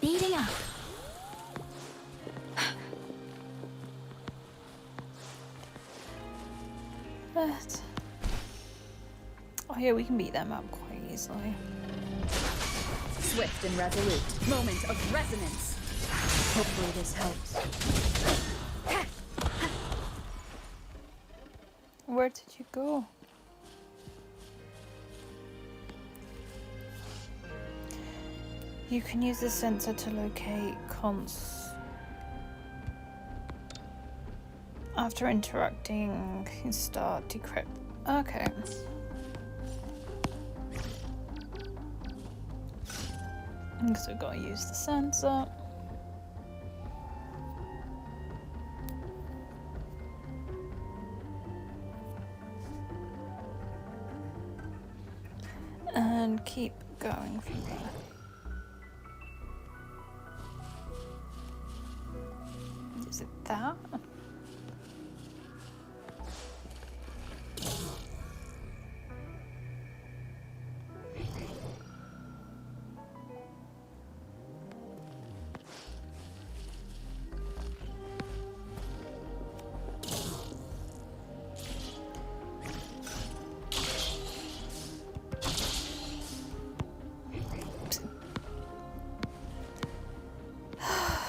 Speeding up. But oh yeah, we can beat them up quite easily. Swift and resolute. Moment of resonance. Hopefully this helps. Where did you go? You can use the sensor to locate cons. After interacting, you start decrypt. Okay. So we've got to use the sensor. And keep going from here. Is it that?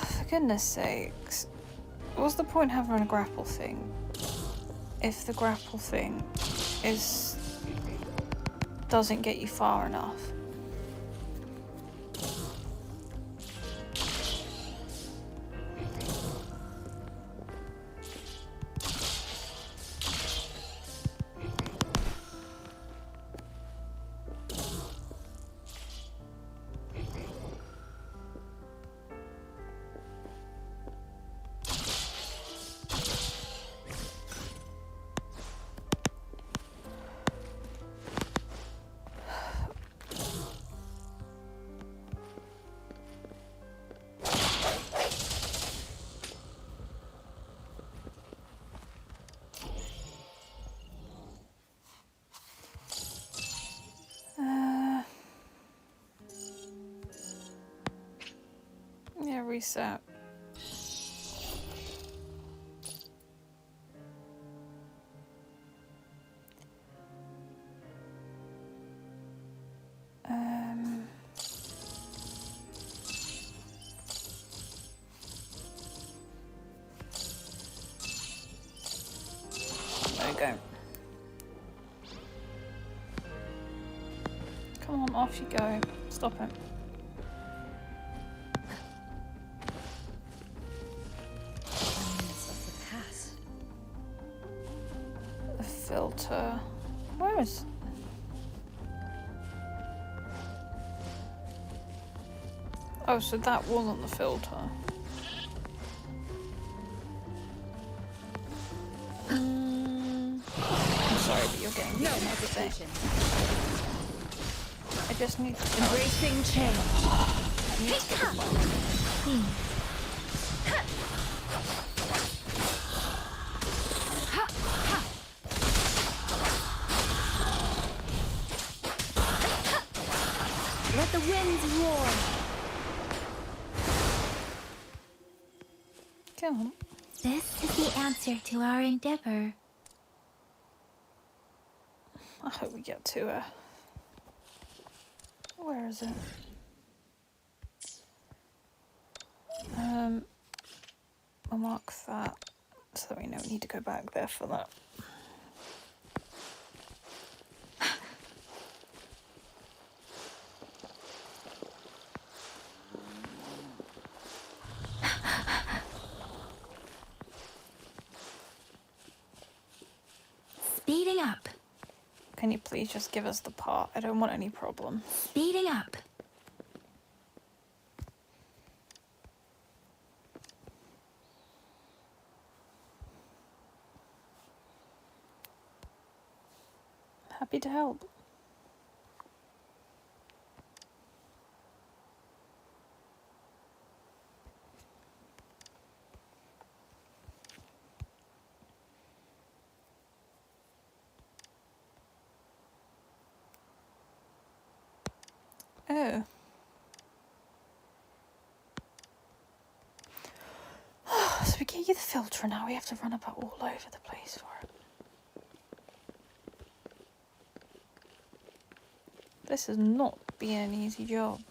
For goodness sakes. What's the point having a grapple thing if the grapple thing doesn't get you far enough? Yeah, reset. There we go. Come on, off you go. Stop him. The filter. Where is? Oh, so that wasn't the filter. I'm sorry, but you're getting No hesitation. I just need to Embracing change. Let the winds roar. Come on. This is the answer to our endeavor. I hope we get to her. Where is it? I'll mark that so that we know we need to go back there for that. Speeding up. Can you please just give us the part? I don't want any problem. Speeding up. Happy to help. Oh. the filter now. We have to run about all over the place for it. This has not been an easy job.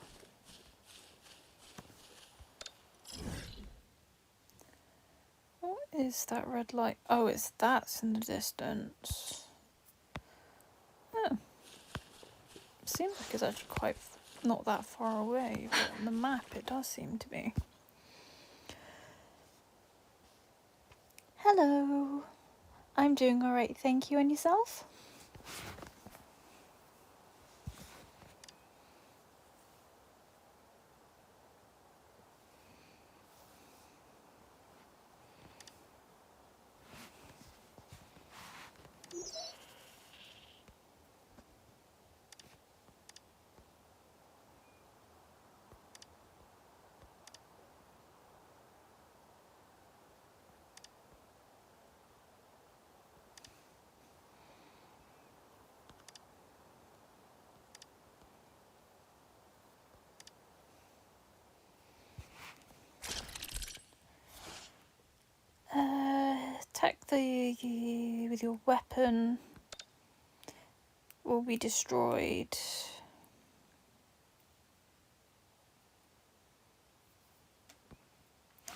What is that red light? Oh, it's that's in the distance. Oh. Seems like it's actually quite not that far away, but on the map it does seem to be. Hello. I'm doing alright, thank you. And yourself? Attack with your weapon will be destroyed.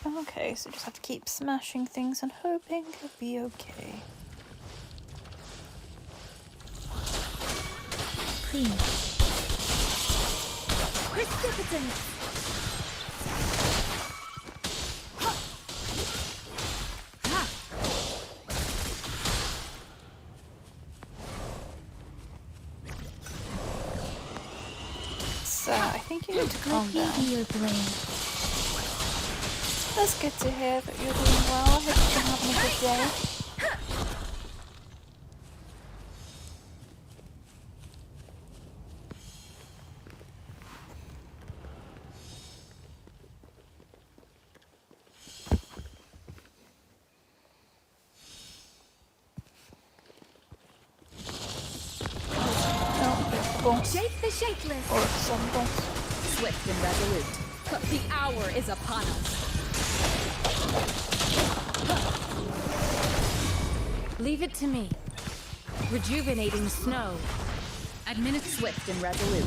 Okay, so just have to keep smashing things and hoping it'll be okay. Please. Precipitant! I think you need to calm Let me down. be your blade. That's good to hear that you're doing well. I hope you've been having a good day. No, it's the boss. Shape the shapeless! Or it's some boss. Swift and resolute. The hour is upon us. Leave it to me. Rejuvenating snow. Swift and resolute.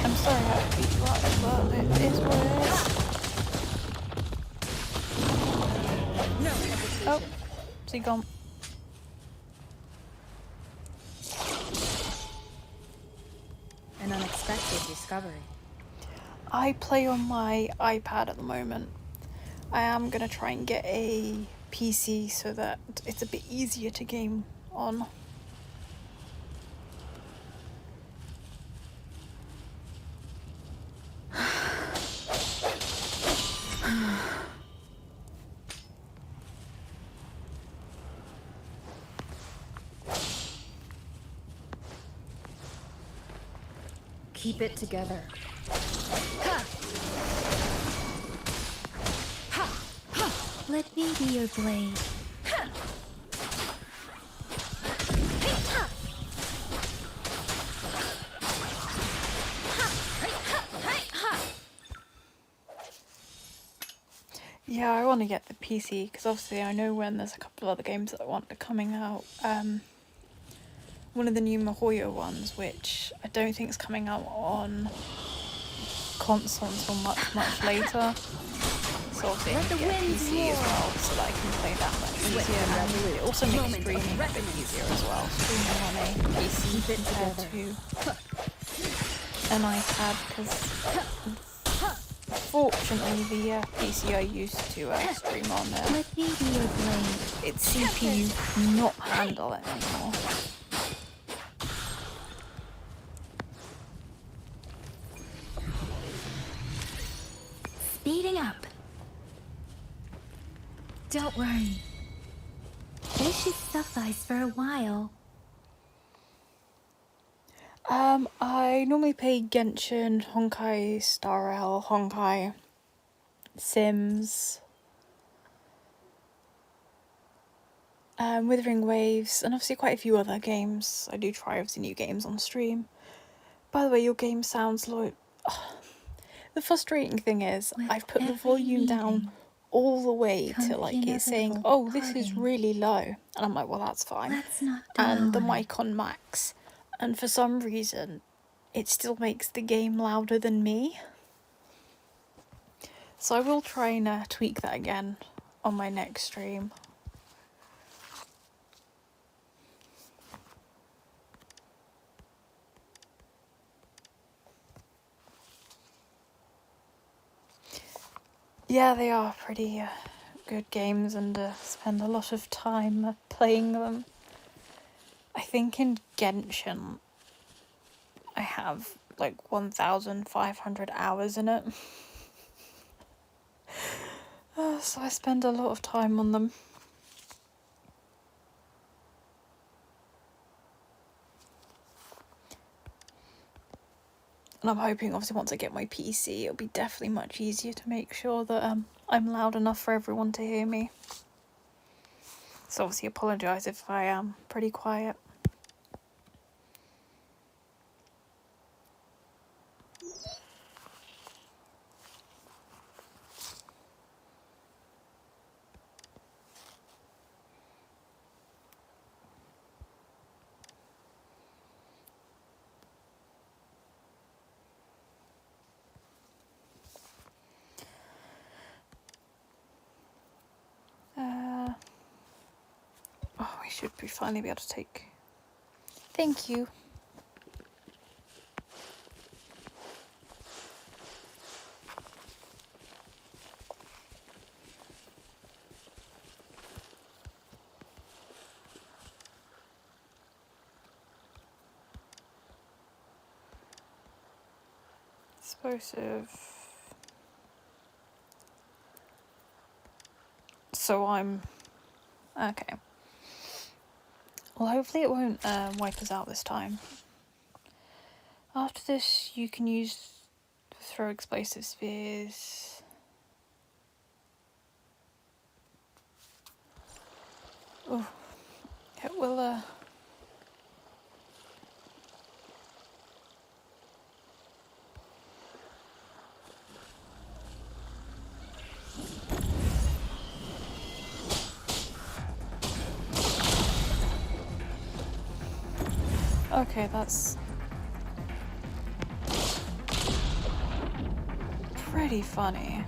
I'm sorry I had to beat you up, but it is what it is. No hesitation. Oh, is he gone? An unexpected discovery. I play on my iPad at the moment. I am going to try and get a PC so that it's a bit easier to game on. Keep it together. Let me be your blade. Yeah, I want to get the PC because obviously I know when there's a couple of other games that I want are coming out. One of the new Mahoyo ones, which I don't think is coming out on console until much later. So obviously I need to get a PC as well so that I can play that much easier. And it also makes streaming a bit easier as well. Streaming on a PC compared to an iPad because fortunately the PC I used to stream on Let me be your blade. its CPU not handle it anymore. Speeding up. Don't worry. This should suffice for a while. I normally play Genshin, Honkai Star Rail, Honkai, Sims, Wuthering Waves, and obviously quite a few other games. I do try obviously new games on stream. By the way, your game sounds like The frustrating thing is, With I've put the every volume down meeting all the way comes to like the it's saying, inevitable oh, this is parting. really low. And I'm like, well, that's fine. Let's not And dwell the on it. mic on max. And for some reason, it still makes the game louder than me. So I will try and tweak that again on my next stream. Yeah, they are pretty good games, and spend a lot of time playing them. I think in Genshin, I have like 1,500 hours in it. So I spend a lot of time on them. And I'm hoping, obviously, once I get my PC, it'll be definitely much easier to make sure that I'm loud enough for everyone to hear me. So obviously apologise if I am pretty quiet. Oh, we should finally be able to take... Thank you. Explosive. So I'm... Okay. Well, hopefully it won't wipe us out this time. After this, you can throw explosive spheres. Oh, it will Okay, that's pretty funny.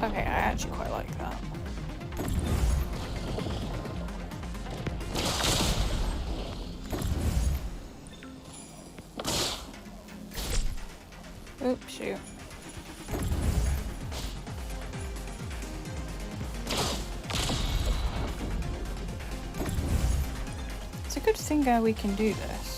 Okay, I actually quite like that. Oops, shoot. It's a good thing we can do this.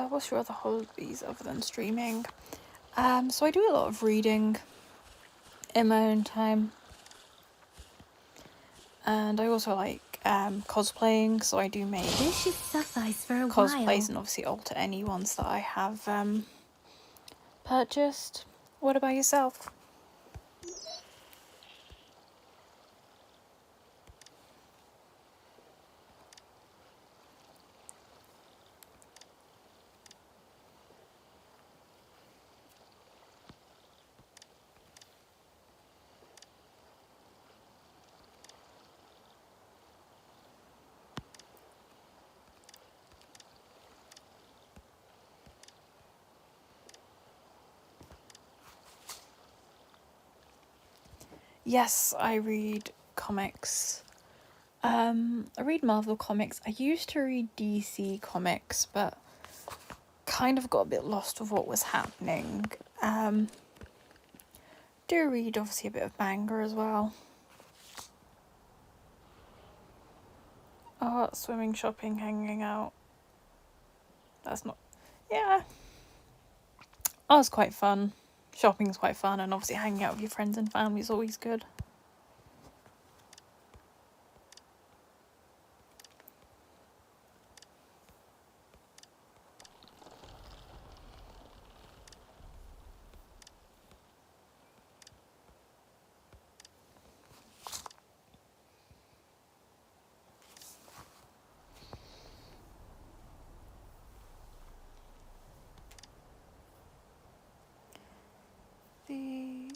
What's your other hobbies other than streaming? So I do a lot of reading in my own time. And I also like cosplaying, so I do make This should suffice for a cosplays while. and obviously alter any ones that I have purchased. What about yourself? Yes, I read comics. I read Marvel comics. I used to read DC comics, but kind of got a bit lost with what was happening. Do read obviously a bit of manga as well. Art, swimming, shopping, hanging out. That's not... yeah, that was quite fun. Shopping's quite fun, and obviously hanging out with your friends and family is always good. The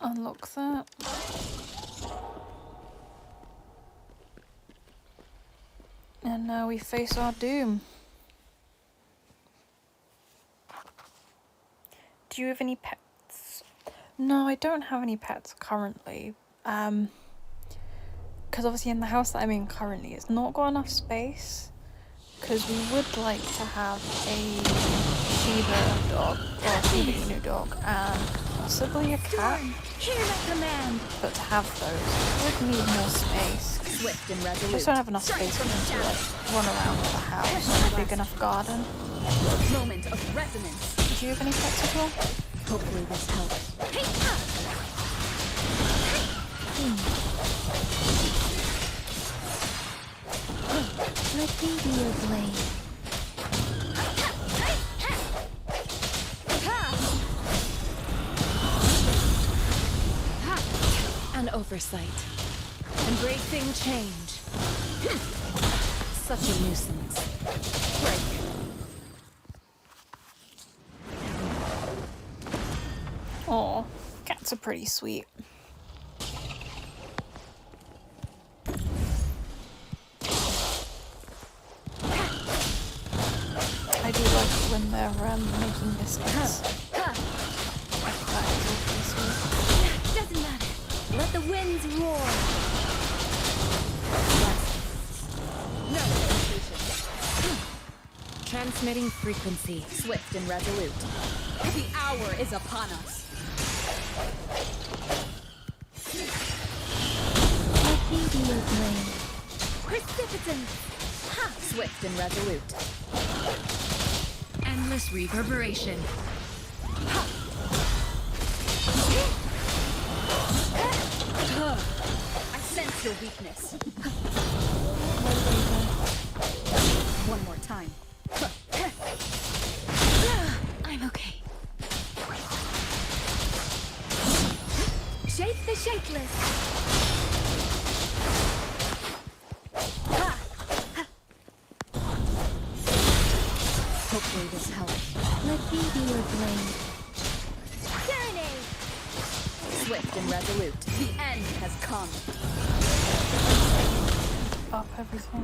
unlock that. And now we face our doom. Do you have any pets? No, I don't have any pets currently. Because obviously in the house that I'm in currently, it's not got enough space. Because we would like to have a Shiba dog, or a Shiba Inu dog, and possibly a cat. Hear my command. But to have those, we would need more space. Swift and We resolute. just don't have enough Strike space for from them the to shadows. like run around the house in a big enough garden. Moment of resonance. Do you have any pets at all? Hopefully this helps. Let me be your blade. An oversight. Embracing change. Such a nuisance. Break. Oh, cats are pretty sweet. I do like it when they're making biscuits. That is all pretty sweet. Doesn't matter. Let the winds roar. No hesitation. Transmitting frequency. Swift and resolute. The hour is upon us. Let me be your blade. Precipitant. Swift and resolute. Endless reverberation. I sense your weakness. One more time. I'm okay. Shake the shapeless. Hopefully this helps. Let me be your blade. Serenade! Swift and resolute. The end has come. Up everything.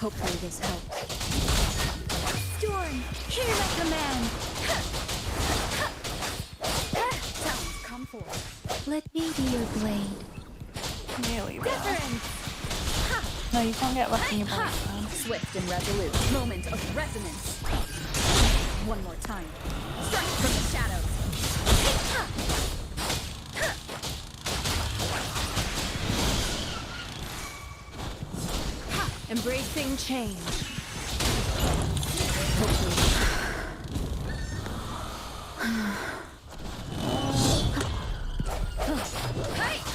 Hopefully this helps. Storm, hear my command. Sounds come forth. Let me be your blade. Nearly there. Wuthering! No, you can't get back in your boat, man. Swift and resolute. Moment of resonance. One more time. Strike from the shadows. Embracing change.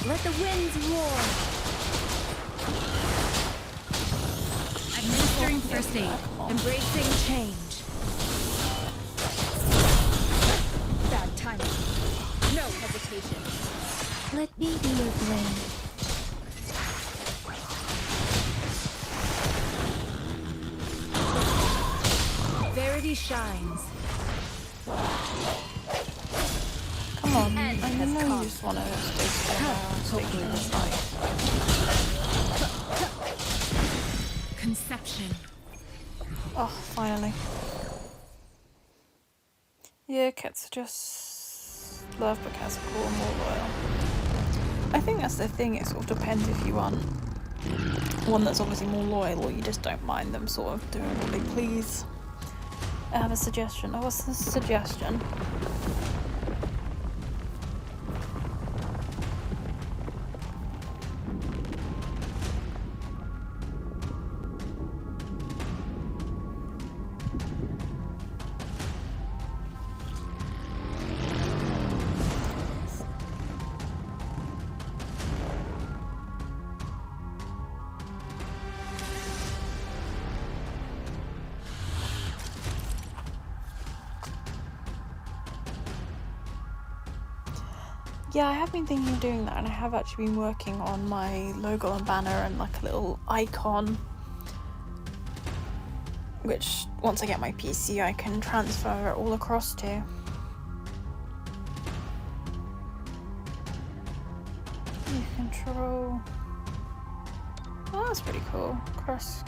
Let the winds roar. Administering first aid. Embracing change. Bad timing. No hesitation. Let me be your blade. Verity shines. Come on, end I has know come. you just want to stay still now and stay in this life. Conception. Oh, finally. Yeah, cats are just love, but cats are cool and more loyal. I think that's the thing, it sort of depends if you want one that's obviously more loyal or you just don't mind them sort of doing what they please. I have a suggestion. Oh, what's the suggestion? Yeah, I have been thinking of doing that, and I have actually been working on my logo and banner and like a little icon, which once I get my PC I can transfer it all across to. You control... Oh, that's pretty cool. Cross.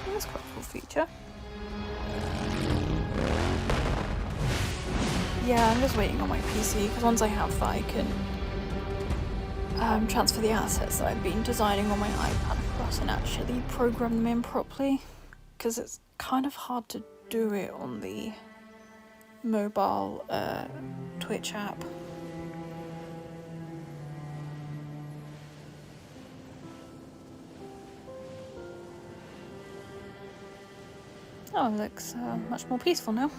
That's quite a cool feature. Yeah, I'm just waiting on my PC because once I have that I can transfer the assets that I've been designing on my iPad across and actually program them in properly, because it's kind of hard to do it on the mobile Twitch app. Oh, it looks much more peaceful now.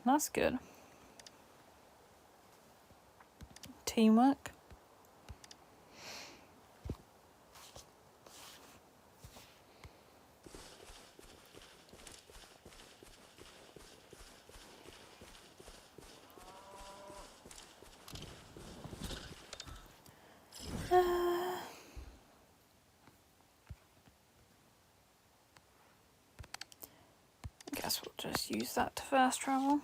That's good. Teamwork. I guess we'll just use that to fast travel.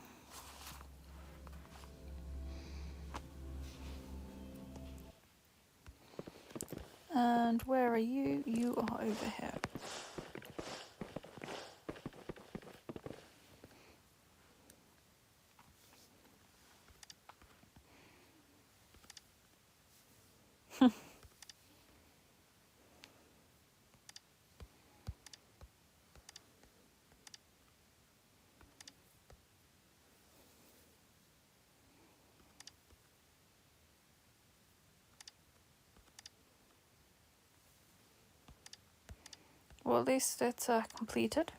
And where are you? You are over here. Well, at least it's completed.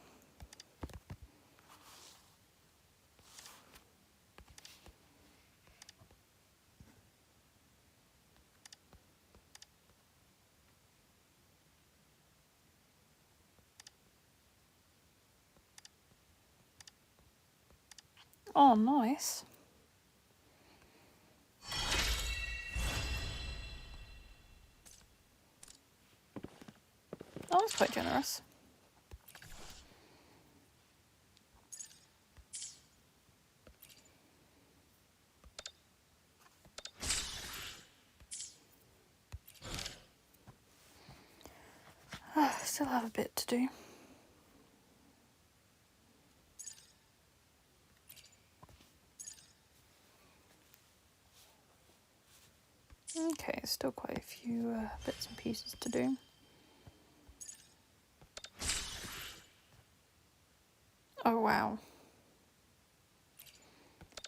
Oh, nice. Oh, that's quite generous. Still have a bit to do. Okay, still quite a few bits and pieces to do. Oh wow.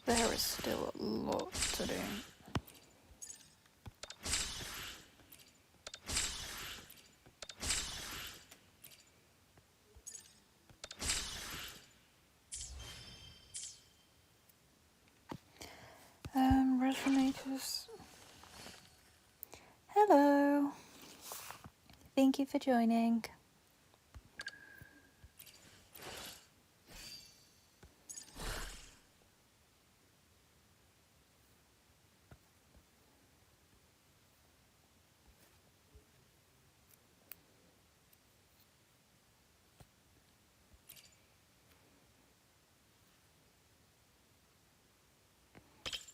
There is still a lot to do. Resonators. Hello. Thank you for joining.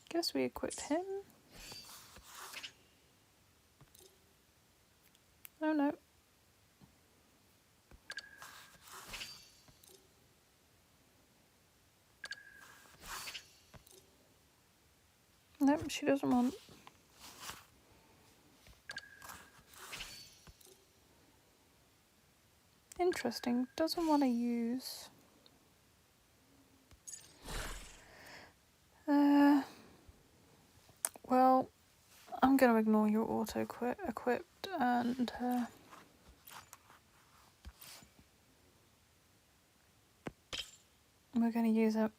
Guess we equip him. Oh no. Nope, she doesn't want. Interesting. Doesn't want to use. Well, I'm going to ignore your auto-equipped and we're going to use it.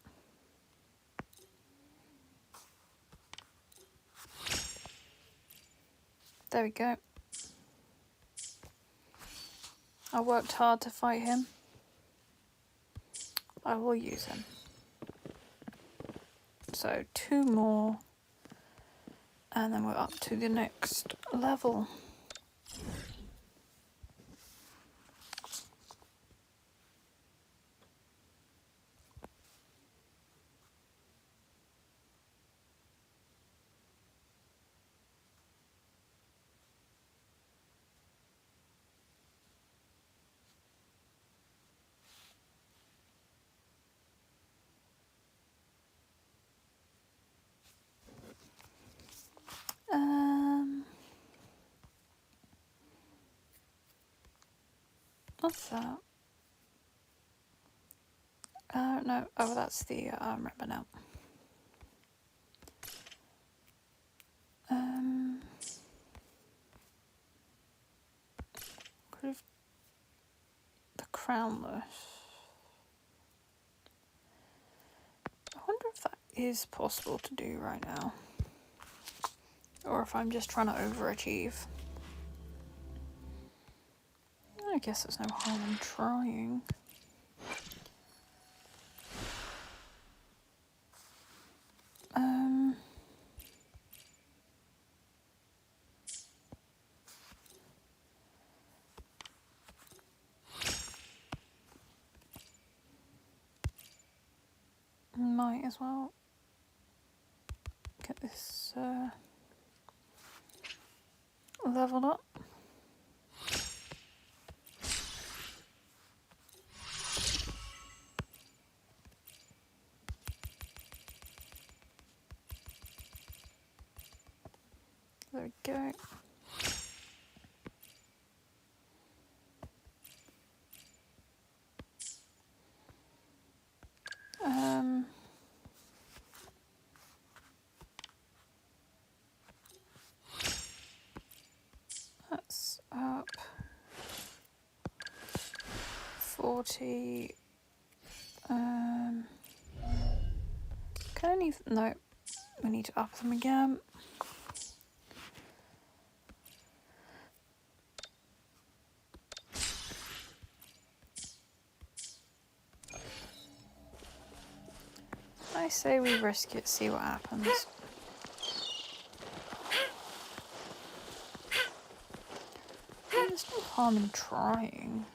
There we go. I worked hard to fight him. I will use him. So 2 more. And then we're up to the next level. What's that? No. Oh, that's the. I remember now. Could have the crownless. I wonder if that is possible to do right now, or if I'm just trying to overachieve. I guess there's no harm in trying. Might as well get this leveled up. There we go. That's up 40. Can I need? No, we need to up them again. I say we risk it, see what happens. There's no harm in trying.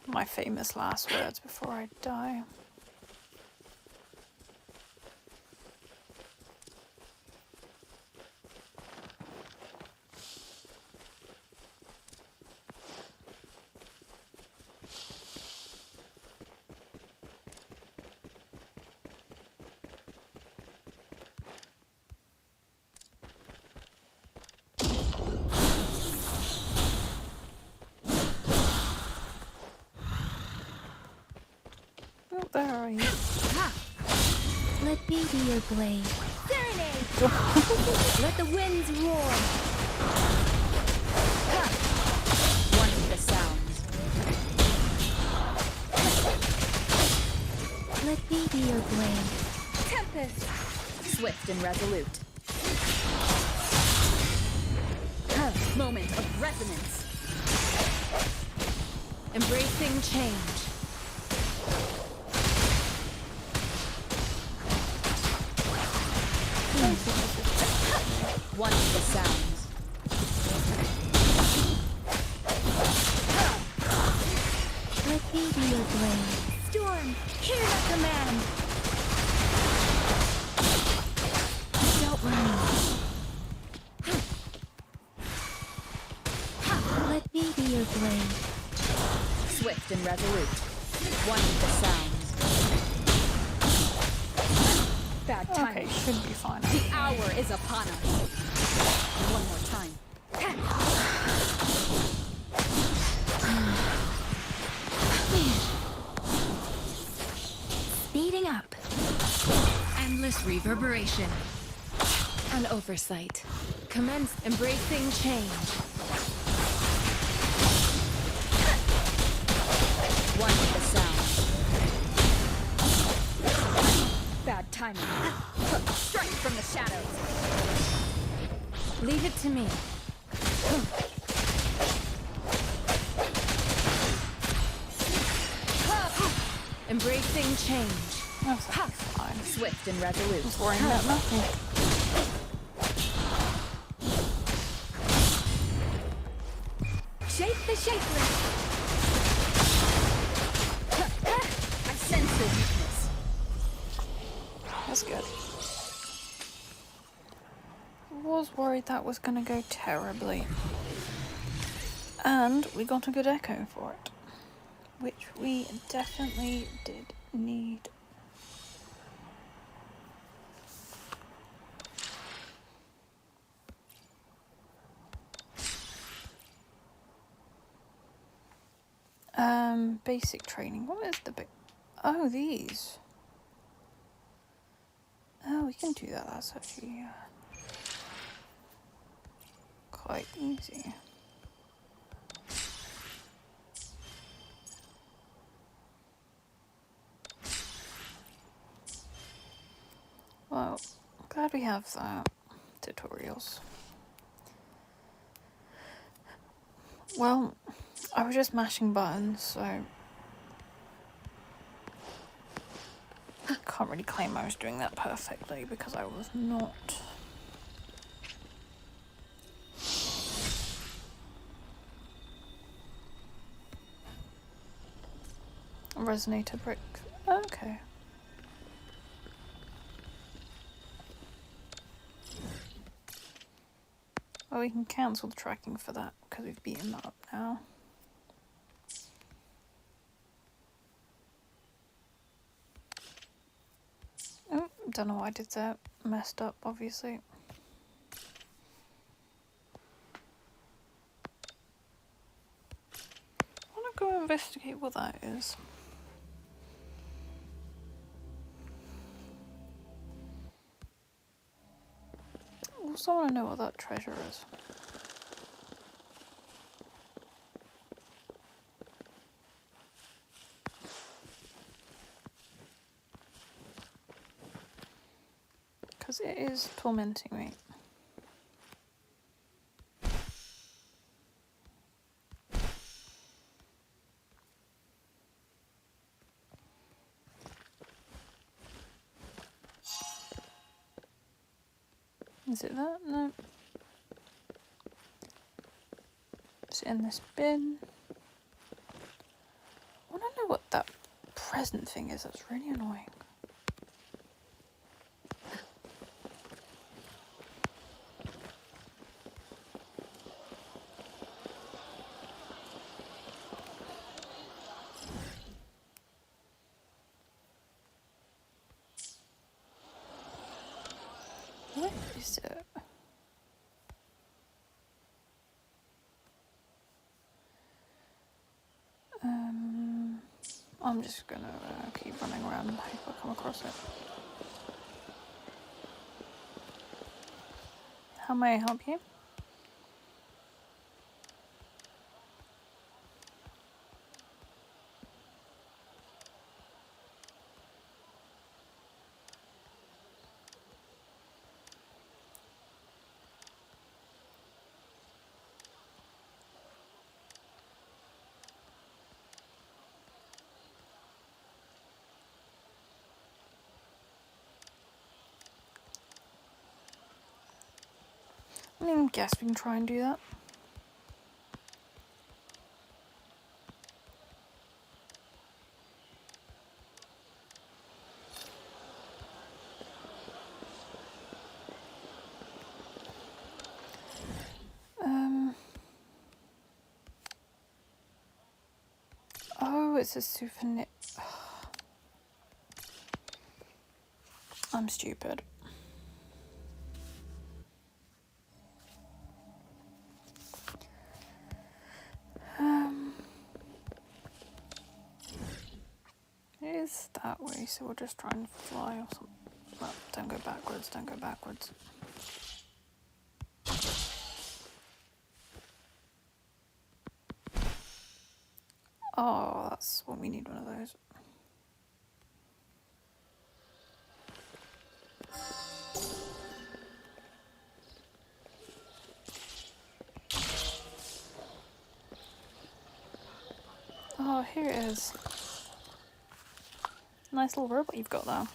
My famous last words before I die. There are you. Let me be your blade. Serenade! Let the winds roar! Ha! One with the sounds. Let me be your blade. Tempest! Swift and resolute. Moment of resonance. Embracing change. One with the sounds. Let me be your blade. Storm, hear the command. Don't worry. Let me be your blade. Swift and resolute. One with the sounds. Bad timing. Okay, should be fine. The hour is upon us. One more time. Speeding up. Endless reverberation. An oversight. Commence embracing change. One with the sound. Bad timing. Strike from the shadows. Leave it to me. Embracing change. That's fine. Swift and resolute. Just worrying about nothing. Shape the shapeless. I sense the weakness. That's good. Was worried that was going to go terribly. And we got a good echo for it. Which we definitely did need. Basic training. What is the big... Oh, these. Oh, we can do that. That's actually quite easy. Well, glad we have that. Tutorials. Well, I was just mashing buttons, so can't really claim I was doing that perfectly because I was not. Resonator brick. Okay. Well, we can cancel the tracking for that because we've beaten that up now. Oh, don't know what I did there. Messed up, obviously. I want to go investigate what that is. Also want to know what that treasure is. Because it is tormenting me. Is it that? No. It's in this bin. I want to know what that present thing is. That's really annoying. What is it? I'm just gonna keep running around and hope I come across it. How may I help you? I mean, guess we can try and do that. Oh, it's a souvenir. I'm stupid. It is that way, so we'll just try and fly or something. Well, don't go backwards, don't go backwards. Oh, that's what we need, one of those. Oh, here it is. Nice little robot you've got there.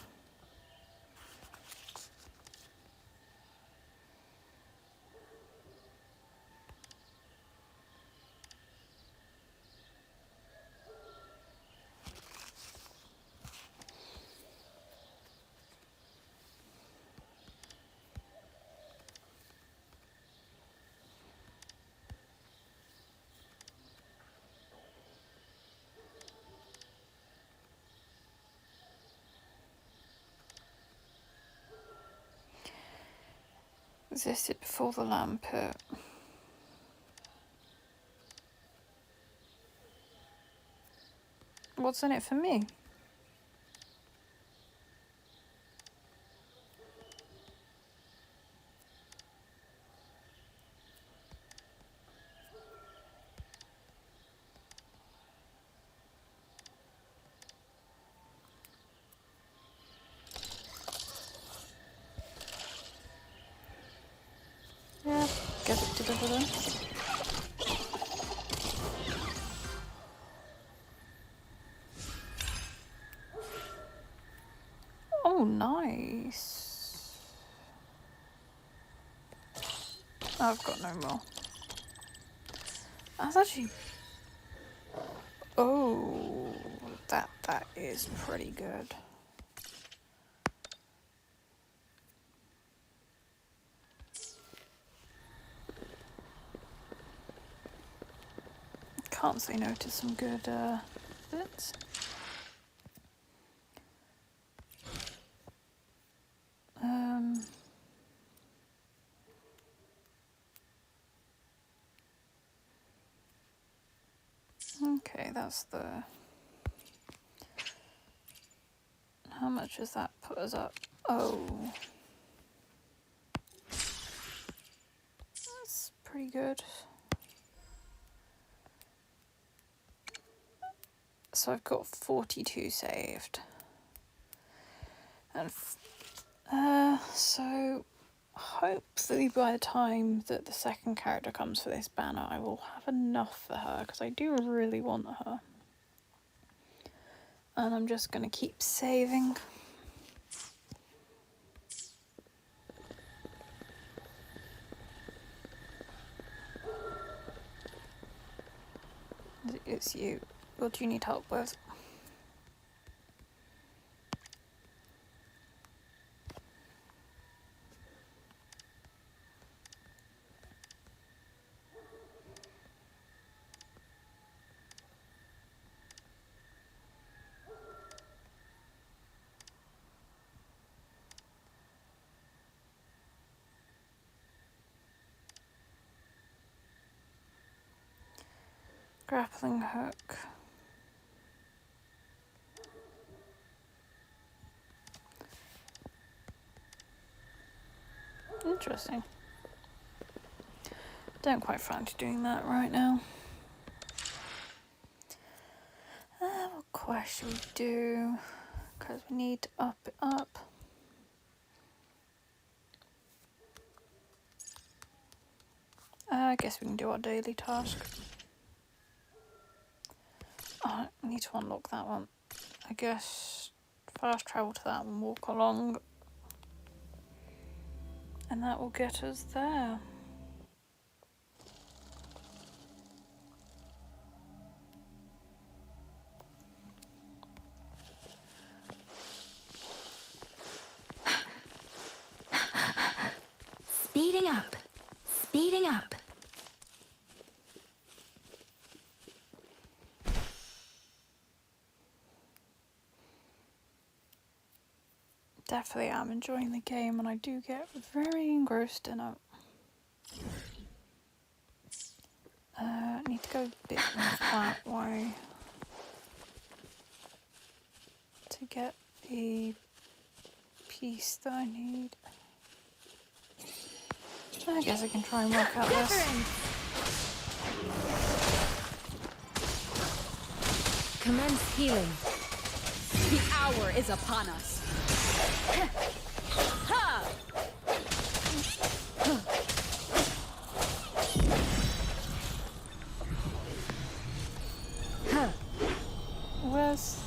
Existed before the lamp pit. What's in it for me? Yeah, get it delivered then. Oh, nice. I've got no more. That's actually... Oh, that is pretty good. Can't say no to some good bits. Okay, that's the... How much does that put us up? Oh. That's pretty good. So I've got 42 saved. And so hopefully by the time that the second character comes for this banner, I will have enough for her, because I do really want her. And I'm just going to keep saving. It's you. What do you need help with? Grappling hook. interesting. Don't quite fancy doing that right now. What quest should we do? Because we need to up it up. I guess we can do our daily task. Oh, I need to unlock that one. I guess fast travel to that one, walk along, and that will get us there. Speeding up. Speeding up. Definitely am enjoying the game, and I do get very engrossed in it. I need to go a bit more that way to get the piece that I need. I guess I can try and work out this. Wuthering! Commence healing. The hour is upon us. Ha! Where's...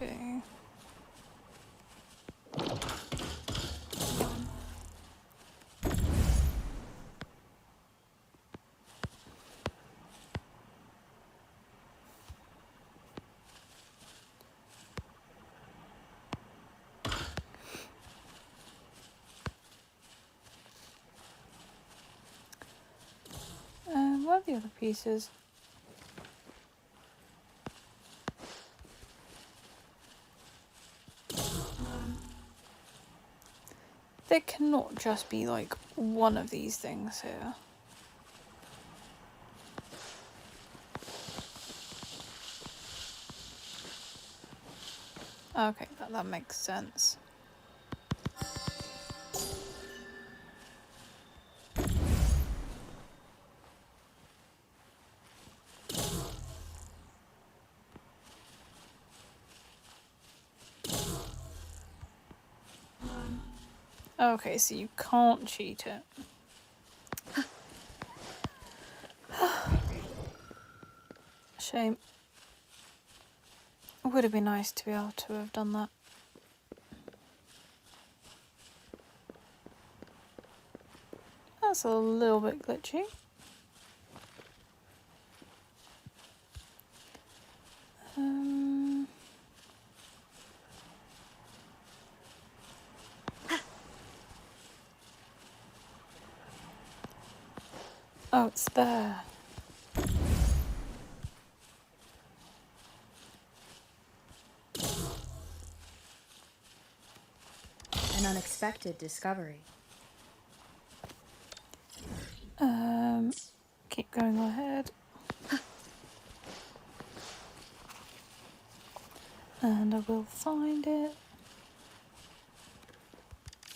Okay. Where are the other pieces? There cannot just be like one of these things here. Okay, that makes sense. Okay, so you can't cheat it. Shame. It would have been nice to be able to have done that. That's a little bit glitchy. Oh, it's there. An unexpected discovery. Keep going ahead. And I will find it.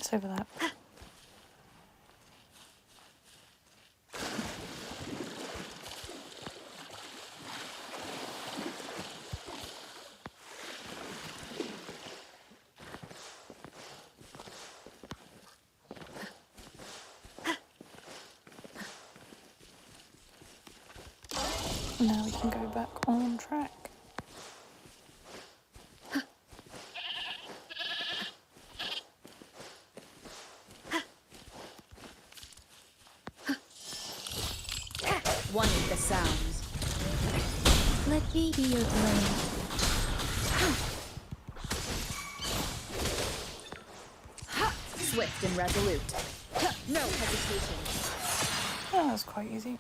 It's over there. Now we can go back on track. One of the sounds. Let me be your blade. Swift and resolute. No hesitation. Oh, that was quite easy.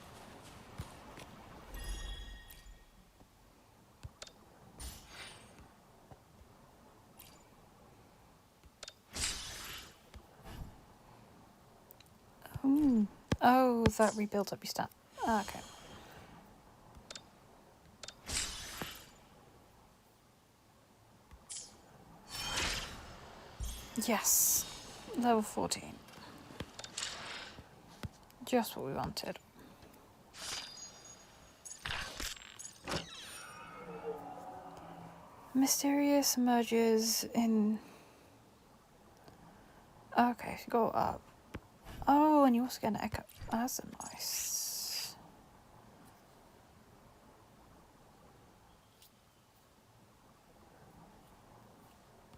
Oh, that rebuilds up your stat. Okay. Yes. Level 14. Just what we wanted. Mysterious emerges in... Okay, go up. Oh, and you also get an echo. That's nice.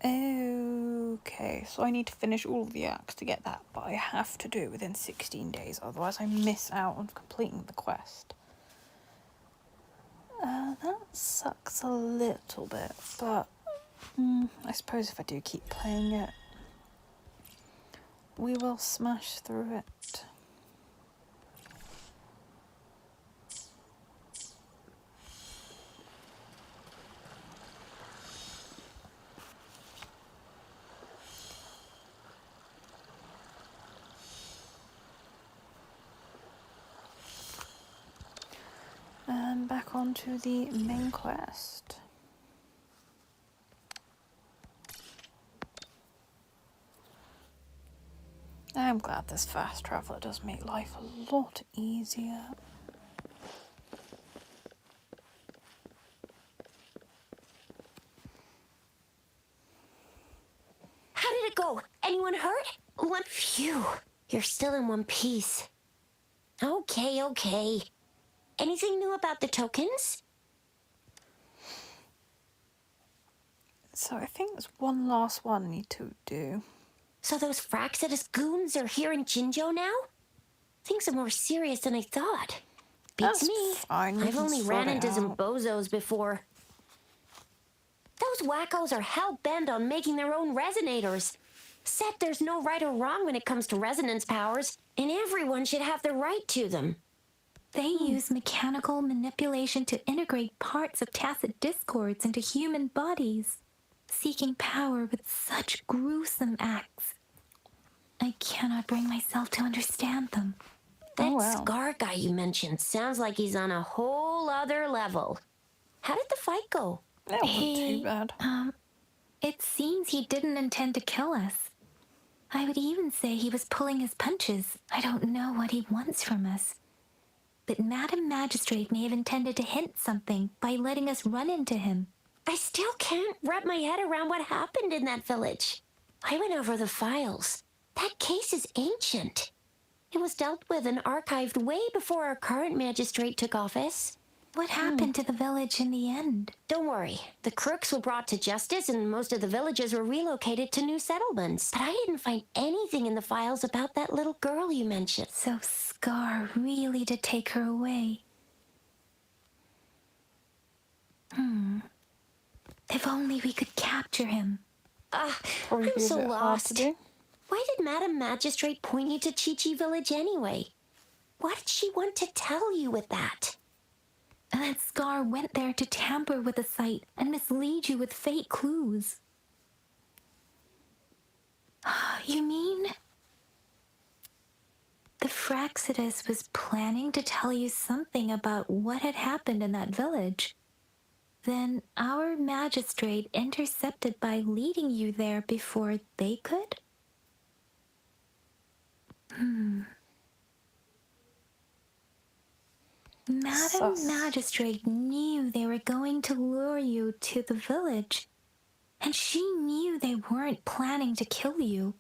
Okay, so I need to finish all of the acts to get that, but I have to do it within 16 days, otherwise I miss out on completing the quest. That sucks a little bit, but I suppose if I do keep playing it, we will smash through it. And back onto the main quest. I'm glad this fast traveler does make life a lot easier. How did it go? Anyone hurt? One phew. You're still in one piece. Okay. Anything new about the tokens? So I think there's one last one I need to do. So those Fraxidus goons are here in Jinjo now? Things are more serious than I thought. Beats That's me. fine, we I've can only sort ran it into some out. bozos before. Those wackos are hell-bent on making their own resonators. Said there's no right or wrong when it comes to resonance powers, and everyone should have the right to them. They use mechanical manipulation to integrate parts of tacit discords into human bodies, seeking power with such gruesome acts. I cannot bring myself to understand them. That Oh, wow. Scar guy you mentioned sounds like he's on a whole other level. How did the fight go? That wasn't too bad. It seems he didn't intend to kill us. I would even say he was pulling his punches. I don't know what he wants from us. But Madam Magistrate may have intended to hint something by letting us run into him. I still can't wrap my head around what happened in that village. I went over the files. That case is ancient. It was dealt with and archived way before our current magistrate took office. What happened to the village in the end? Don't worry. The crooks were brought to justice and most of the villagers were relocated to new settlements. But I didn't find anything in the files about that little girl you mentioned. So Scar really did take her away. If only we could capture him. Probably I'm be a so bit hard lost. to do. Why did Madam Magistrate point you to Chi-Chi Village anyway? What did she want to tell you with that? And that Scar went there to tamper with the site and mislead you with fake clues. You mean? The Fraxidus was planning to tell you something about what had happened in that village. Then our magistrate intercepted by leading you there before they could? Madam Sus. Magistrate knew they were going to lure you to the village, and she knew they weren't planning to kill you.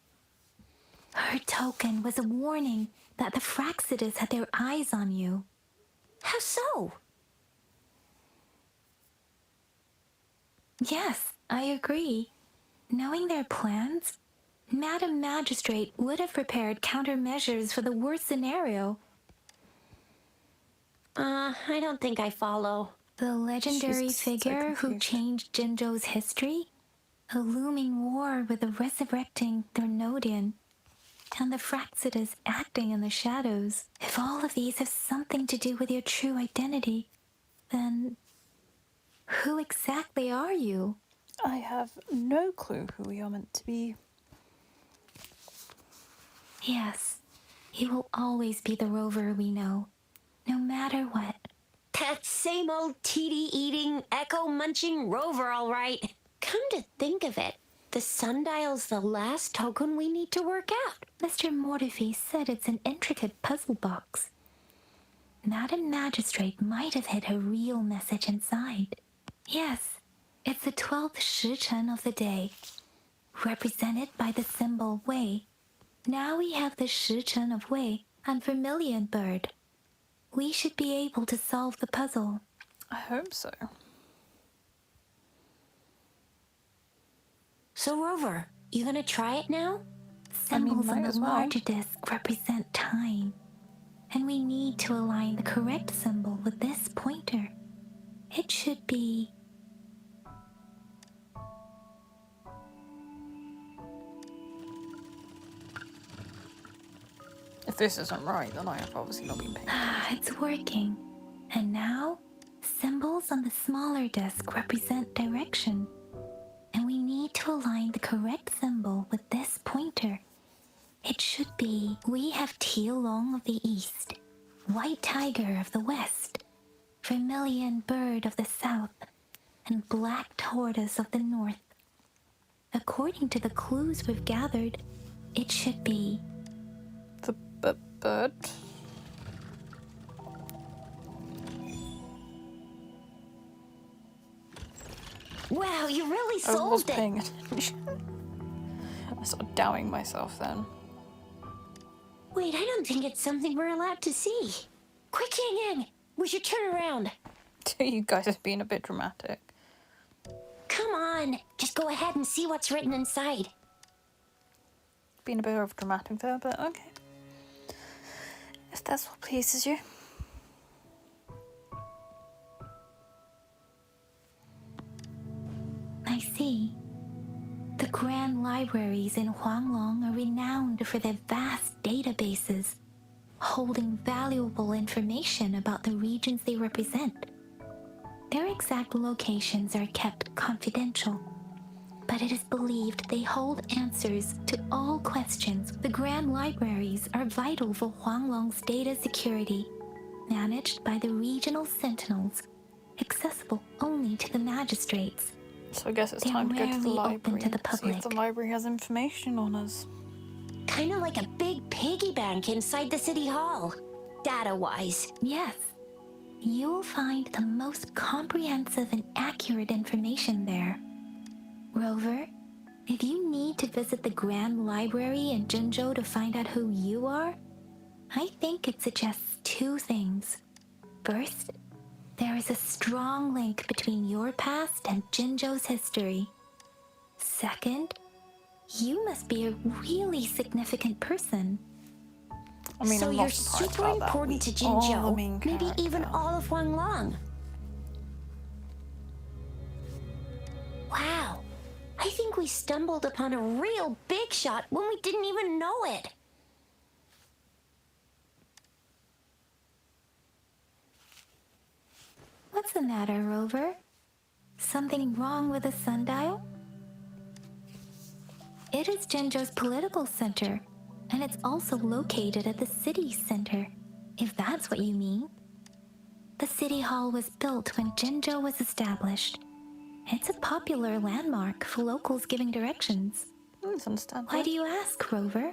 Her token was a warning that the Fraxidus had their eyes on you. How so? Yes, I agree. Knowing their plans, Madam Magistrate would have prepared countermeasures for the worst scenario. I don't think I follow. The legendary She's so figure who confused. changed Jinjo's history? A looming war with the resurrecting Thermodian, and the Fraxidus acting in the shadows. If all of these have something to do with your true identity, then who exactly are you? I have no clue who we are meant to be. Yes, you will always be the rover we know, no matter what. That same old TD eating, echo munching rover, all right. Come to think of it, The sundial's the last token we need to work out. Mr. Mortefi said it's an intricate puzzle box. Madam Magistrate might have hid a real message inside. Yes, it's the 12th shichen of the day, represented by the symbol Wei. Now we have the shichen of Wei and Vermilion Bird. We should be able to solve the puzzle. I hope so. So, Rover, you gonna try it now? Symbols might on the as well. larger disc represent time, and we need to align the correct symbol with this pointer. It should be... If this isn't right, then I have obviously not been paying. It's working. And now, symbols on the smaller disc represent direction, and we need to align the correct symbol with this pointer. It should be... We have Tealong of the east, White Tiger of the west, Vermilion Bird of the south, and Black Tortoise of the north. According to the clues we've gathered, it should be... The bird. Wow, you really I was solved it. paying attention. I started doubting myself then. Wait, I don't think it's something we're allowed to see. Quick, Yang Yang, we should turn around. You guys have been a bit dramatic. Come on, just go ahead and see what's written inside. Been a bit over dramatic there, but okay. If that's what pleases you. I see. The grand libraries in Huanglong are renowned for their vast databases, holding valuable information about the regions they represent. Their exact locations are kept confidential, but it is believed they hold answers to all questions. The grand libraries are vital for Huanglong's data security, managed by the regional sentinels, accessible only to the magistrates. So I guess it's They're time to go to the rarely open library to the and see if the public. library has information on us. Kind of like a big piggy bank inside the city hall, data-wise. Yes, you'll find the most comprehensive and accurate information there. Rover, if you need to visit the Grand Library in Jinzhou to find out who you are, I think it suggests two things. First, there is a strong link between your past and Jinzhou's history. Second, you must be a really significant person. I mean, So I'm you're not surprised super about that. important to All the Jinzhou, main maybe even character. all of Huanglong. Wow, I think we stumbled upon a real big shot when we didn't even know it. What's the matter, Rover? Something wrong with the sundial? It is Jinzhou's political center, and it's also located at the city center, if that's what you mean. The city hall was built when Jinzhou was established. It's a popular landmark for locals giving directions. That's understandable. Why do you ask, Rover?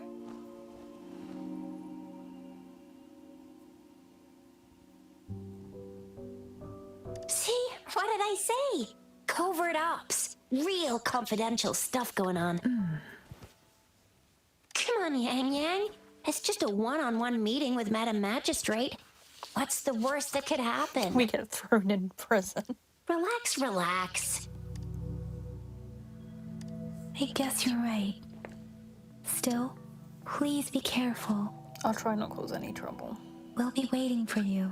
See, what did I say? Covert ops. Real confidential stuff going on. Come on, Yang Yang. It's just a one-on-one meeting with Madam Magistrate. What's the worst that could happen? We get thrown in prison. Relax, relax. I guess you're right. Still, please be careful. I'll try not cause any trouble. We'll be waiting for you.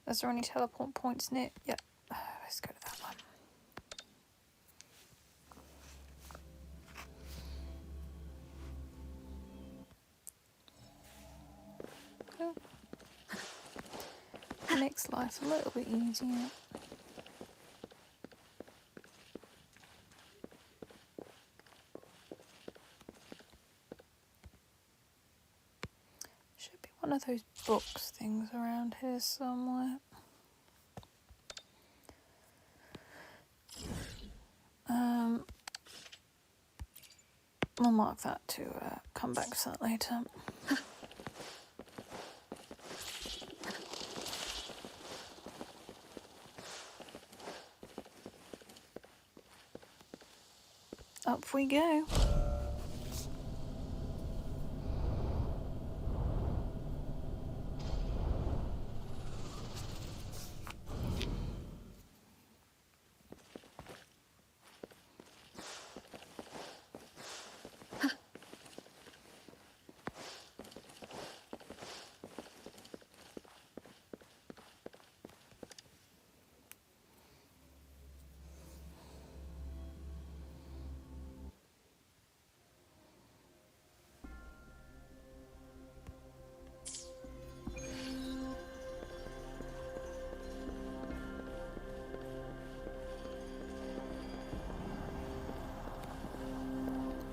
Is there any teleport points near? Yeah, let's go to that one. Cool. Makes life a little bit easier. One of those books things around here somewhere. We'll mark that to come back to that later. Up we go.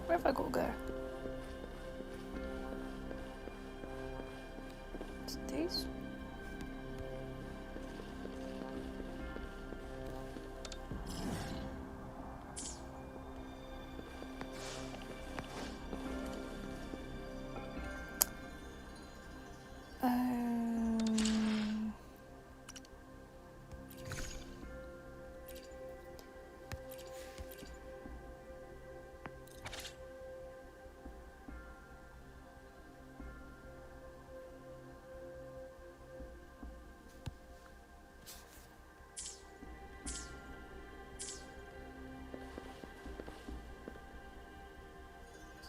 Where have I got to go? It's these?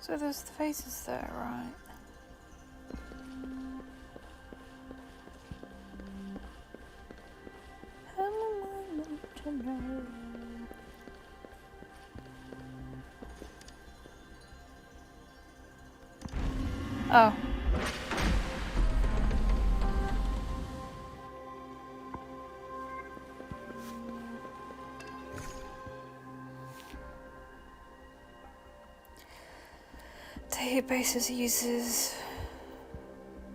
So there's the faces there, right? How am I meant to know? Oh. Databases uses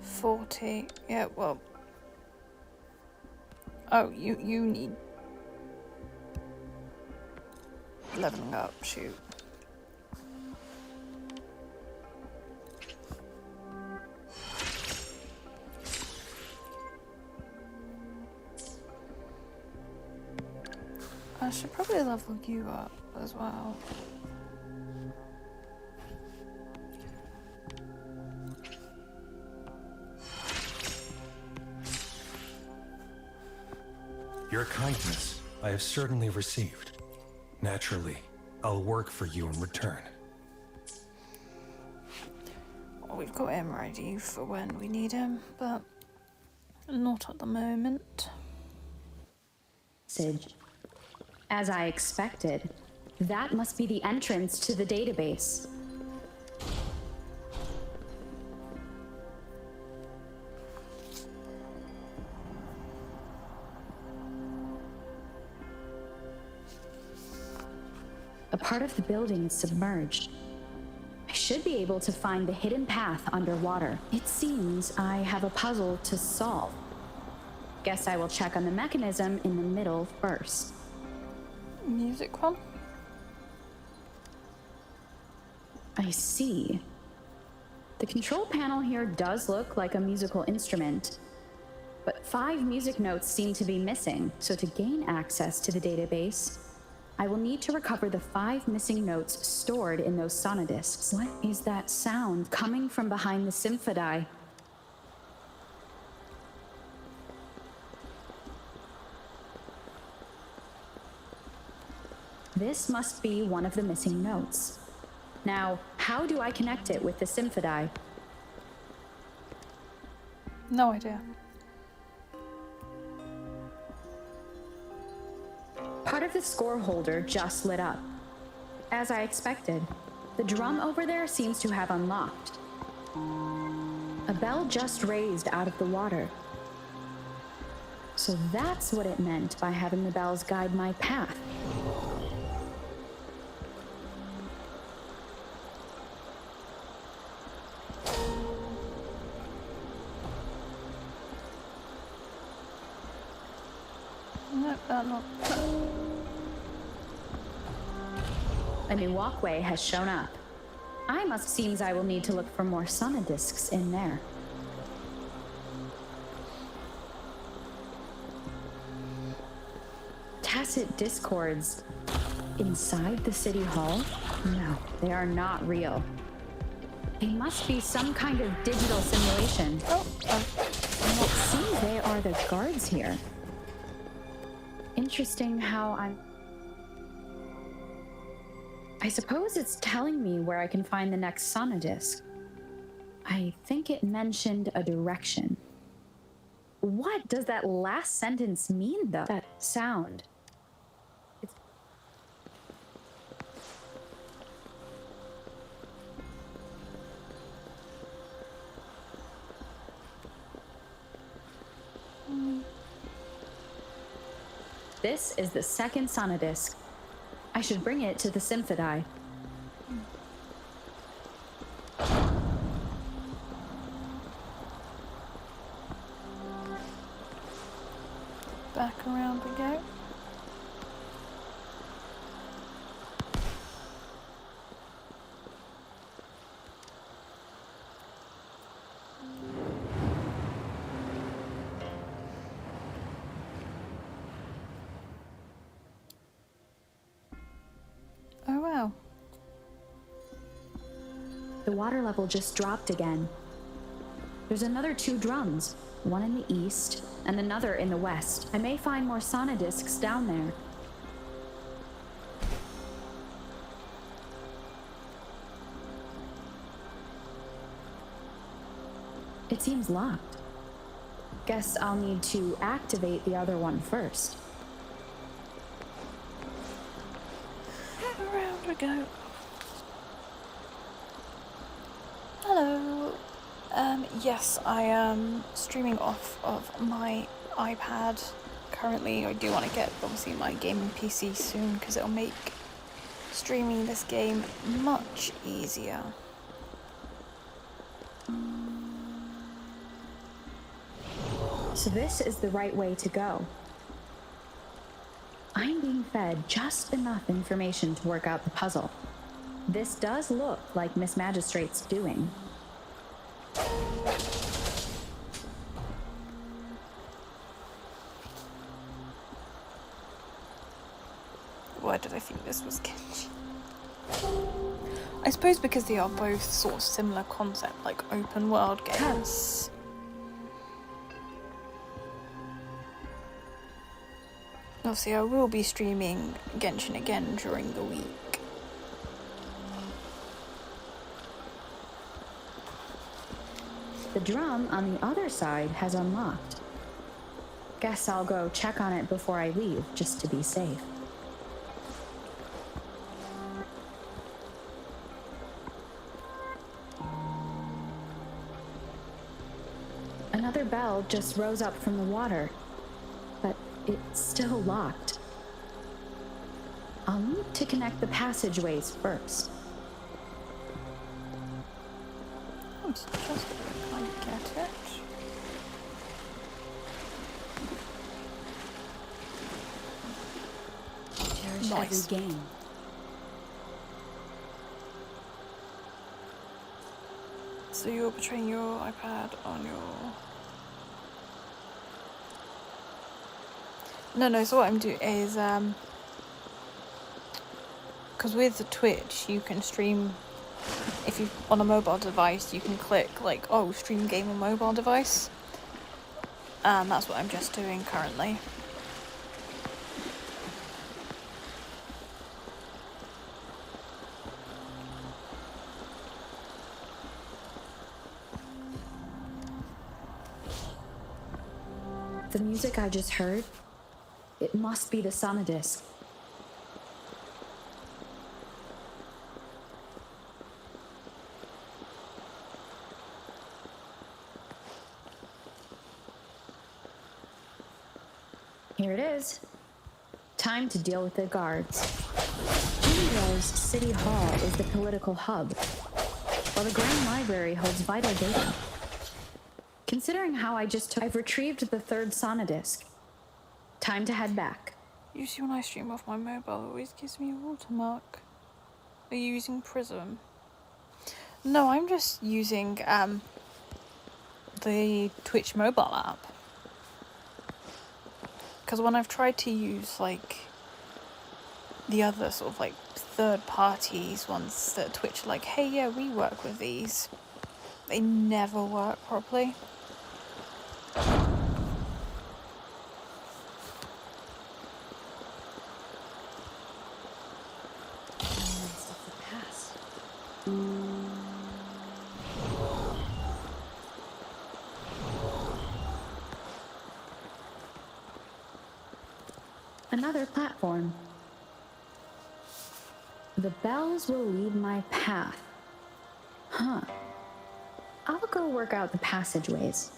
40. Yeah, well. Oh, you need leveling up, shoot. I should probably level you up as well. Your kindness I have certainly received. Naturally, I'll work for you in return. Well, we've got him ready for when we need him, but not at the moment. As I expected, that must be the entrance to the database. A part of the building is submerged. I should be able to find the hidden path underwater. It seems I have a puzzle to solve. Guess I will check on the mechanism in the middle first. Music one? I see. The control panel here does look like a musical instrument, but 5 music notes seem to be missing, so to gain access to the database, I will need to recover the 5 missing notes stored in those sonodiscs. What is that sound coming from behind the symphody? This must be one of the missing notes. Now, how do I connect it with the symphody? No idea. Part of the score holder just lit up. As I expected, the drum over there seems to have unlocked. A bell just raised out of the water. So that's what it meant by having the bells guide my path. No, not. A new walkway has shown up. Seems I will need to look for more sonodiscs in there. Tacit discords inside the city hall? No, they are not real. They must be some kind of digital simulation. It seems they are the guards here. Interesting how I suppose it's telling me where I can find the next sonodisc. I think it mentioned a direction. What does that last sentence mean, though? That sound. This is the second sonodisc. I should bring it to the Symphodi. Back around we go. Oh wow. The water level just dropped again. There's another 2 drums, one in the east and another in the west. I may find more sonodiscs down there. It seems locked. Guess I'll need to activate the other one first. Around we go. Hello. Yes, I am streaming off of my iPad currently. I do want to get, obviously, my gaming PC soon because it'll make streaming this game much easier. So this is the right way to go. I'm being fed just enough information to work out the puzzle. This does look like Miss Magistrate's doing. Why did I think this was Genji? I suppose because they are both sort of similar concept, like open world games. Obviously, I will be streaming Genshin again during the week. The drum on the other side has unlocked. Guess I'll go check on it before I leave, just to be safe. Another bell just rose up from the water, but it's still locked. I'll need to connect the passageways first. It's just kind of get it. Cherish Nice. every game. So you're portraying your iPad on your... No, so what I'm doing is, because with the Twitch, you can stream, if you on a mobile device, you can click, like, oh, stream game on mobile device. And that's what I'm just doing currently. The music I just heard, it must be the sonodisc. Here it is. Time to deal with the guards. Jinro's City Hall is the political hub, while the Grand Library holds vital data. Considering how I've retrieved the third sonodisc. Time to head back. Usually when I stream off my mobile, it always gives me a watermark. Are you using Prism? No, I'm just using the Twitch mobile app. Because when I've tried to use like the other sort of like third parties ones that Twitch are like, hey yeah, we work with these, they never work properly. Moments of the past. Another platform. The bells will lead my path. Huh. I'll go work out the passageways.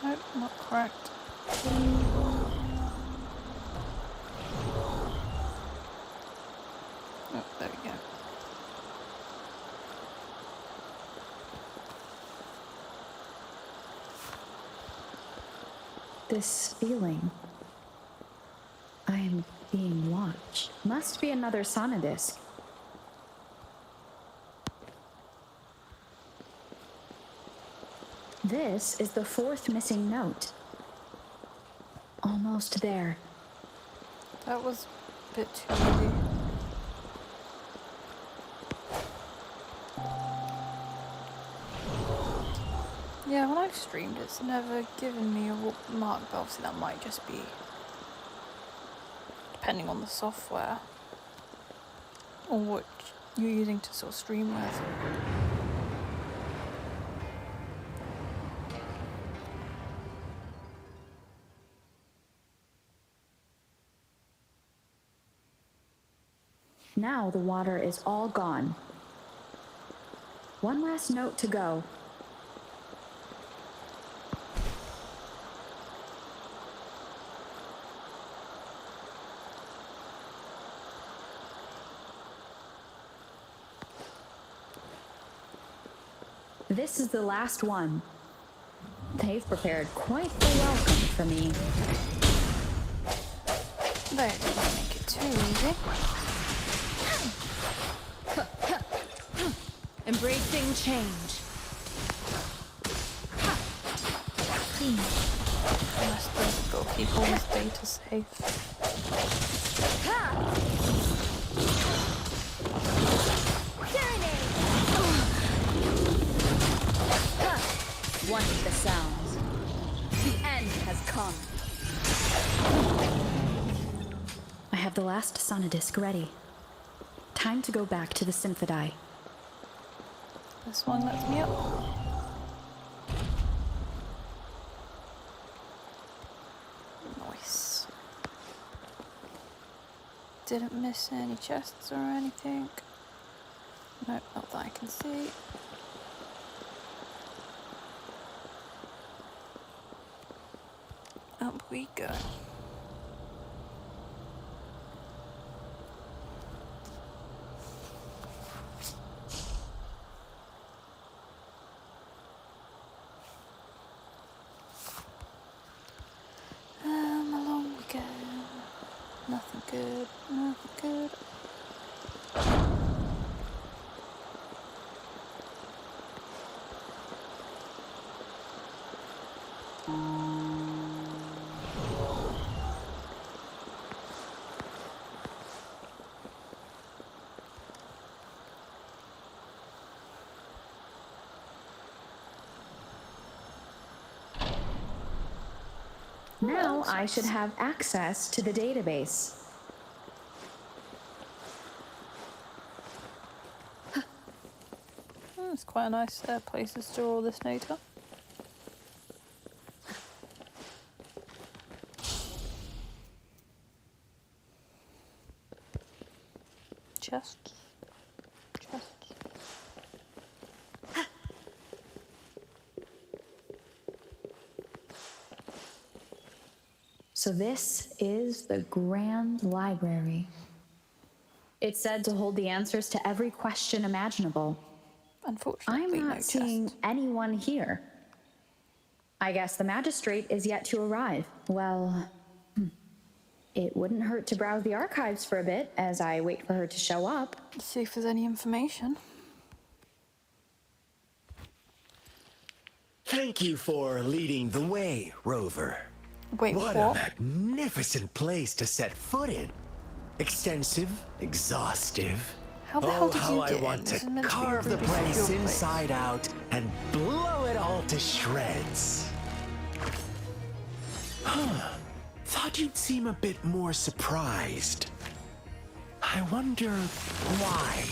Nope, not correct. Oh, there we go. This feeling. I am being watched. Must be another sonodisc. This is the fourth missing note. Almost there. That was a bit too easy. Yeah, when I've streamed, it's never given me a mark, but obviously that might just be depending on the software or what you're using to sort of stream with. Now the water is all gone. One last note to go. This is the last one. They've prepared quite the welcome for me. They didn't make it too easy. Embracing change. Unless they've got to keep all this data safe. One with the sounds. The end has come. I have the last sonodisc ready. Time to go back to the Symphodi. This one lets me up. Nice. Didn't miss any chests or anything. Nope, not that I can see. Up we go. Along we go. Nothing good, nothing good. Now I should have access to the database. It's quite a nice place to store all this data. Chests. Chests. So this is the Grand Library. It's said to hold the answers to every question imaginable. Unfortunately, I'm no not seeing chest. anyone here. I guess the magistrate is yet to arrive. Well, it wouldn't hurt to browse the archives for a bit as I wait for her to show up. Let's see if there's any information. Thank you for leading the way, Rover. Wait, What what? a magnificent place to set foot in. Extensive, exhaustive. How the hell Oh, did how you I get in? want This is to meant to be a carve the really place secure place. inside out and blow it all to shreds. Thought you'd seem a bit more surprised. I wonder why.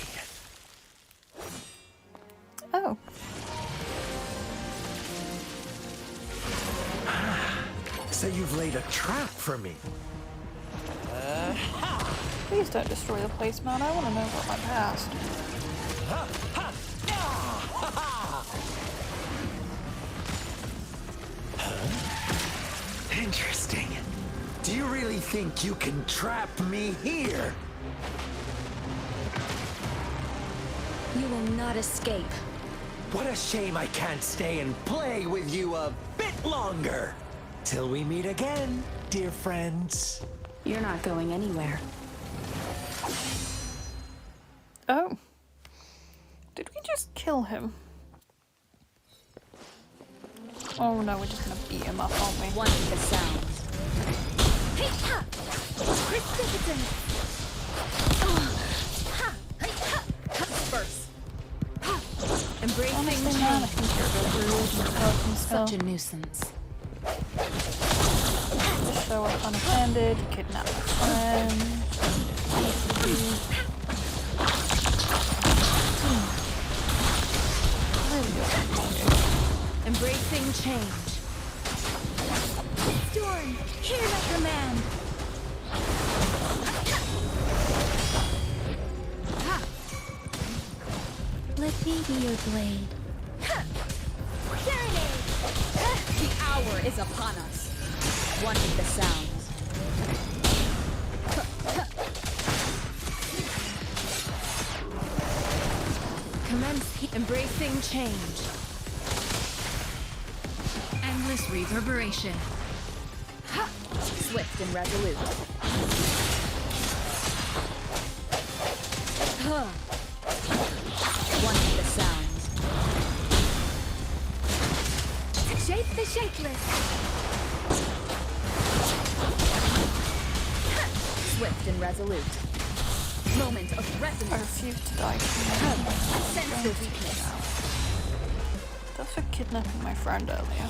Oh. So you've laid a trap for me. Please don't destroy the place, man. I want to know about my past. Interesting. Do you really think you can trap me here? You will not escape. What a shame I can't stay and play with you a bit longer. Till we meet again, dear friends. You're not going anywhere. Oh. Did we just kill him? Oh no, we're just gonna beat him up, aren't we? One with the sounds. Hey, ha! Precipitant! Ha! Hey, ha! Cuts first. Ha! Embracing Honestly, man, I change. think you're a bit rude and stuff and Such stuff. a nuisance. Just show up unattended, kidnap my friend. Embracing change. Storm, hear my command. Ha! Let me be your blade. Serenade! The hour is upon us. One with the sounds. Commence embracing change. Endless reverberation. Swift and resolute. One with the sounds. Shape the shapeless. Swift and resolute. Moment of I resonance. refuse to die from him. Sense your weakness. That's for kidnapping my friend earlier.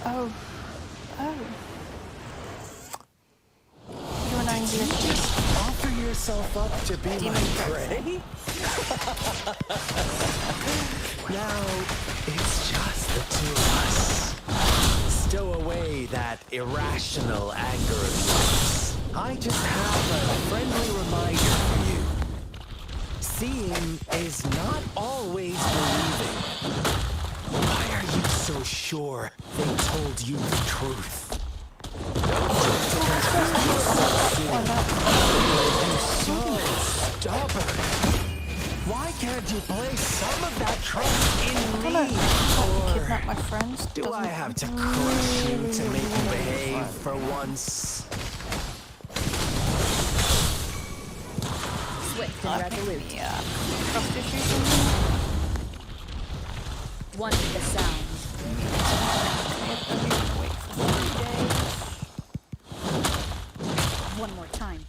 Oh. Oh. You're an angry Offer yourself up to be demon my prey. prey? Now, it's just the two of us. Stow away that irrational anger of yours. I just have a friendly reminder for you. Seeing is not always believing. Why are you so sure they told you the truth? So stubborn. Why can't you place some of that trust in me? Or Kidnap my friends. do I Doesn't have to crush you to make you behave for once? Swift and resolute. Yeah. Trust issues or something? One with the sounds. Wait for 3 days. One more time.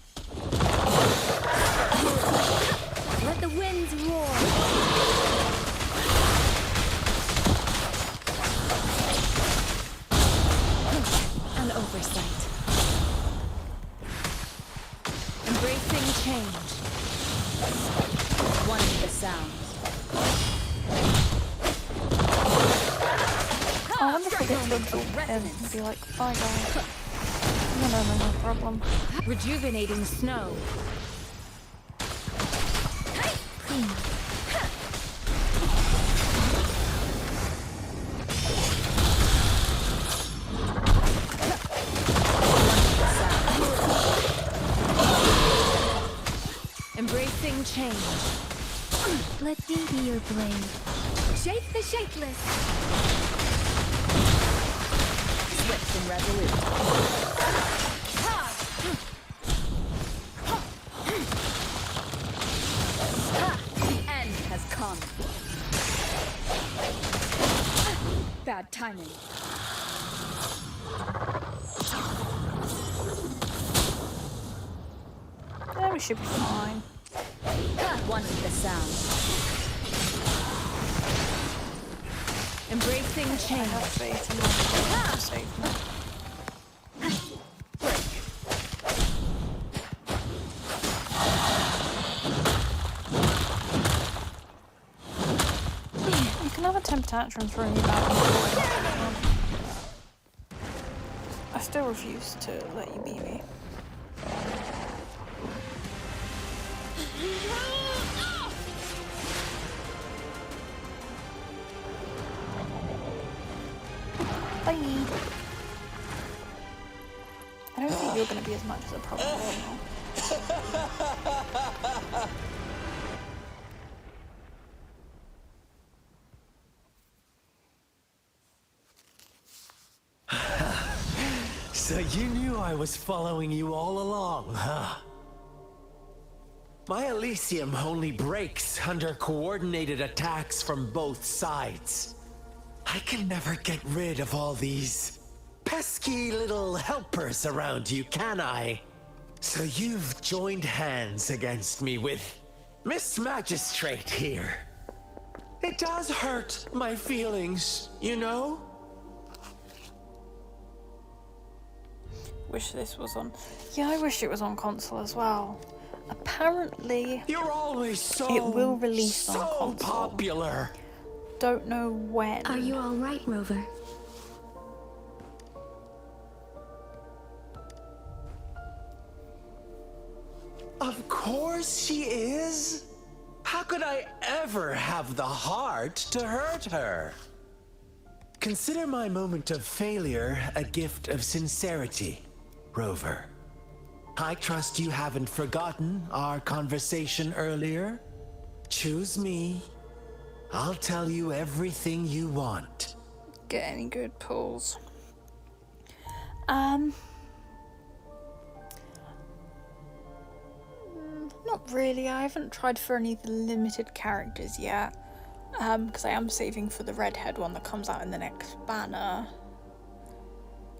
Let the winds roar. An oversight. Embracing change. One with the sounds. I wonder if I get to absorb him and be like, bye guys. I'm no problem. Rejuvenating snow. Embracing change. Let me be your blade. Shape the shapeless. Swift and resolute. The end has come. Bad timing. Yeah, we should be fine. One with the sound. Embracing I change. have faith in my to save me. You can have a temper tantrum throwing me back and forth. I still refuse to let you beat me. Bye. I don't think you're going to be as much as a problem anymore. So you knew I was following you all along, huh? My Elysium only breaks under coordinated attacks from both sides. I can never get rid of all these pesky little helpers around you, can I? So you've joined hands against me with Miss Magistrate here. It does hurt my feelings, you know? Wish this was on. Yeah, I wish it was on console as well. Apparently, You're always so it will release on so console. popular. Don't know when. Are you all right, Rover? Of course she is. How could I ever have the heart to hurt her? Consider my moment of failure a gift of sincerity, Rover. I trust you haven't forgotten our conversation earlier. Choose me. I'll tell you everything you want. Get any good pulls. Not really. I haven't tried for any of the limited characters yet. Because I am saving for the redhead one that comes out in the next banner.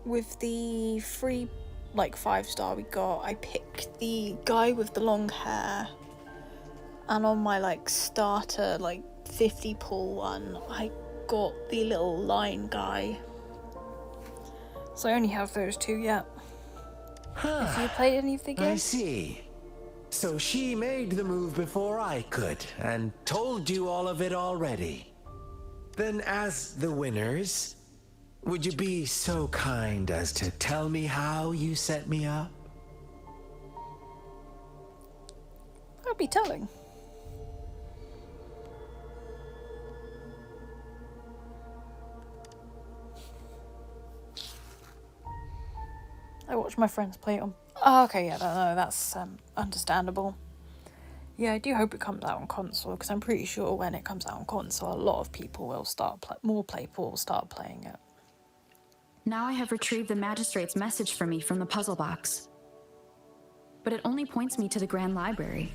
With the free, 5-star we got, I picked the guy with the long hair. And on my, starter, 50 pull one, I got the little lion guy. So I only have those two yet. Have you played any of the I games? see. So she made the move before I could, and told you all of it already. Then as the winners, would you be so kind as to tell me how you set me up? I'll be telling. I watch my friends play it on. Oh, okay, yeah, no, that's understandable. Yeah, I do hope it comes out on console because I'm pretty sure when it comes out on console, a lot of people will more people will start playing it. Now I have retrieved the magistrate's message for me from the puzzle box. But it only points me to the Grand Library.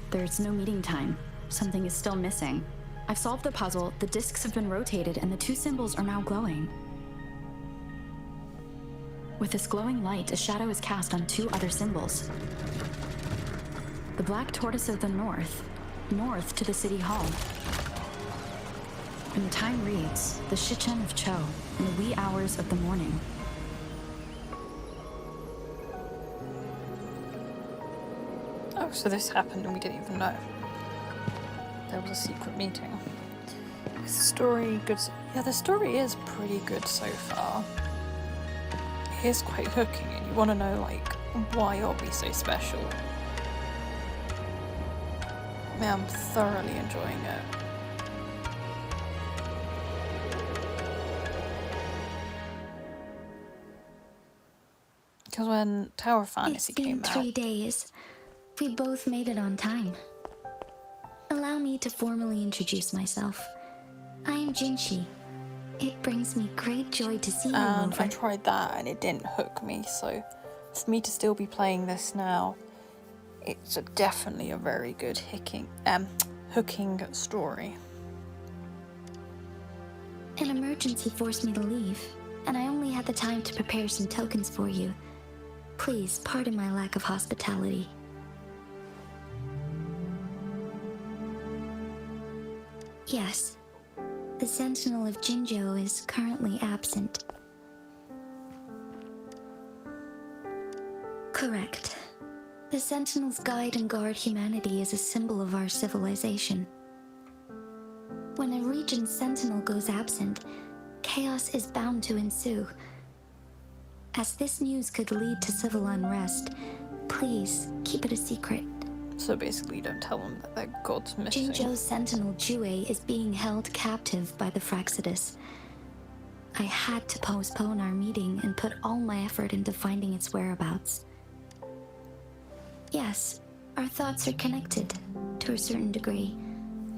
There's no meeting time. Something is still missing. I've solved the puzzle, the discs have been rotated, and the two symbols are now glowing. With this glowing light, a shadow is cast on two other symbols. The black tortoise of the north to the city hall. And the time reads, the Shichen of Cho, in the wee hours of the morning. Oh, so this happened and we didn't even know. There was a secret meeting. Is the story good? Yeah, the story is pretty good so far. is quite hooking, and you want to know like why Obby's so special. Yeah, I'm thoroughly enjoying it. Because when Tower Fantasy It's been came out, 3 days. We both made it on time. Allow me to formally introduce myself. I am Jinshi. It brings me great joy to see you, and I Rover. tried that and it didn't hook me, so for me to still be playing this now, it's definitely a very good hooking story. An emergency forced me to leave, and I only had the time to prepare some tokens for you. Please pardon my lack of hospitality. Yes, the Sentinel of Jinjo is currently absent. Correct. The Sentinels guide and guard humanity as a symbol of our civilization. When a region's Sentinel goes absent, chaos is bound to ensue. As this news could lead to civil unrest, please keep it a secret. So basically, don't tell them that their god's missing. Jinjo's Sentinel Jue is being held captive by the Fraxidus. I had to postpone our meeting and put all my effort into finding its whereabouts. Yes, our thoughts are connected, to a certain degree.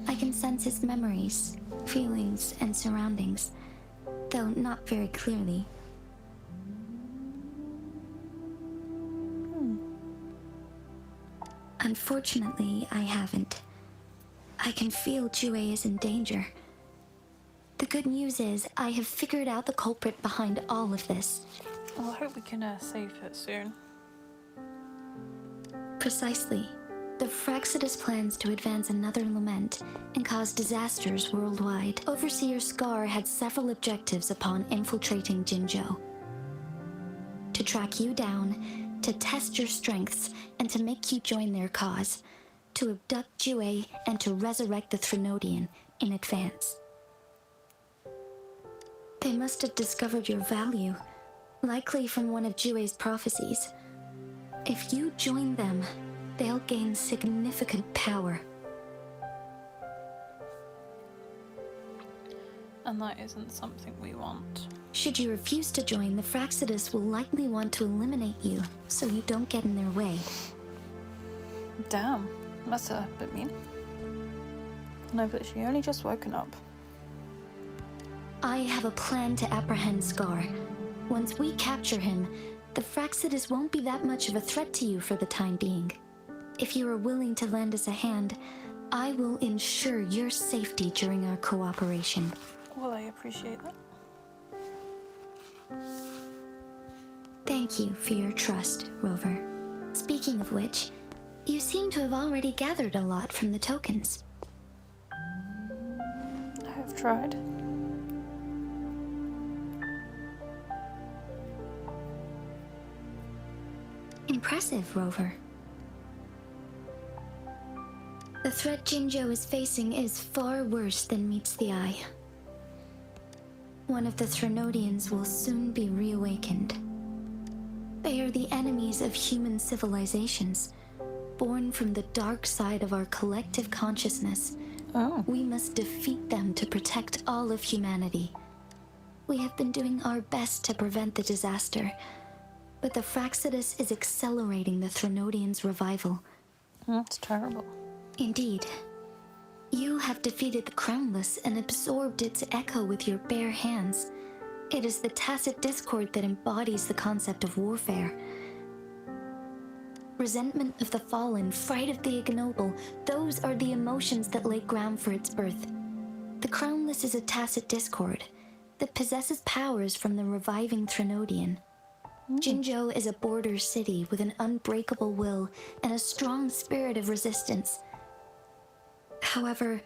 I can sense his memories, feelings, and surroundings, though not very clearly. Unfortunately, I haven't. I can feel Jue is in danger. The good news is, I have figured out the culprit behind all of this. Well, I hope we can save it soon. Precisely. The Fraxidus plans to advance another lament and cause disasters worldwide. Overseer Scar had several objectives upon infiltrating Jinjo. To track you down, to test your strengths, and to make you join their cause. To abduct Jue and to resurrect the Threnodian in advance. They must have discovered your value, likely from one of Jue's prophecies. If you join them, they'll gain significant power. And that isn't something we want. Should you refuse to join, the Fraxidus will likely want to eliminate you, so you don't get in their way. Damn, that's a bit mean. No, but she only just woken up. I have a plan to apprehend Scar. Once we capture him, the Fraxidus won't be that much of a threat to you for the time being. If you are willing to lend us a hand, I will ensure your safety during our cooperation. Well, I appreciate that. Thank you for your trust, Rover. Speaking of which, you seem to have already gathered a lot from the tokens. I have tried. Impressive, Rover. The threat Jinjo is facing is far worse than meets the eye. One of the Threnodians will soon be reawakened. They are the enemies of human civilizations, born from the dark side of our collective consciousness. Oh. We must defeat them to protect all of humanity. We have been doing our best to prevent the disaster, but the Fraxidus is accelerating the Threnodians' revival. That's terrible. Indeed. You have defeated the Crownless and absorbed its echo with your bare hands. It is the tacit discord that embodies the concept of warfare. Resentment of the fallen, fright of the ignoble, those are the emotions that lay ground for its birth. The Crownless is a tacit discord that possesses powers from the reviving Threnodian. Jinjo is a border city with an unbreakable will and a strong spirit of resistance. However,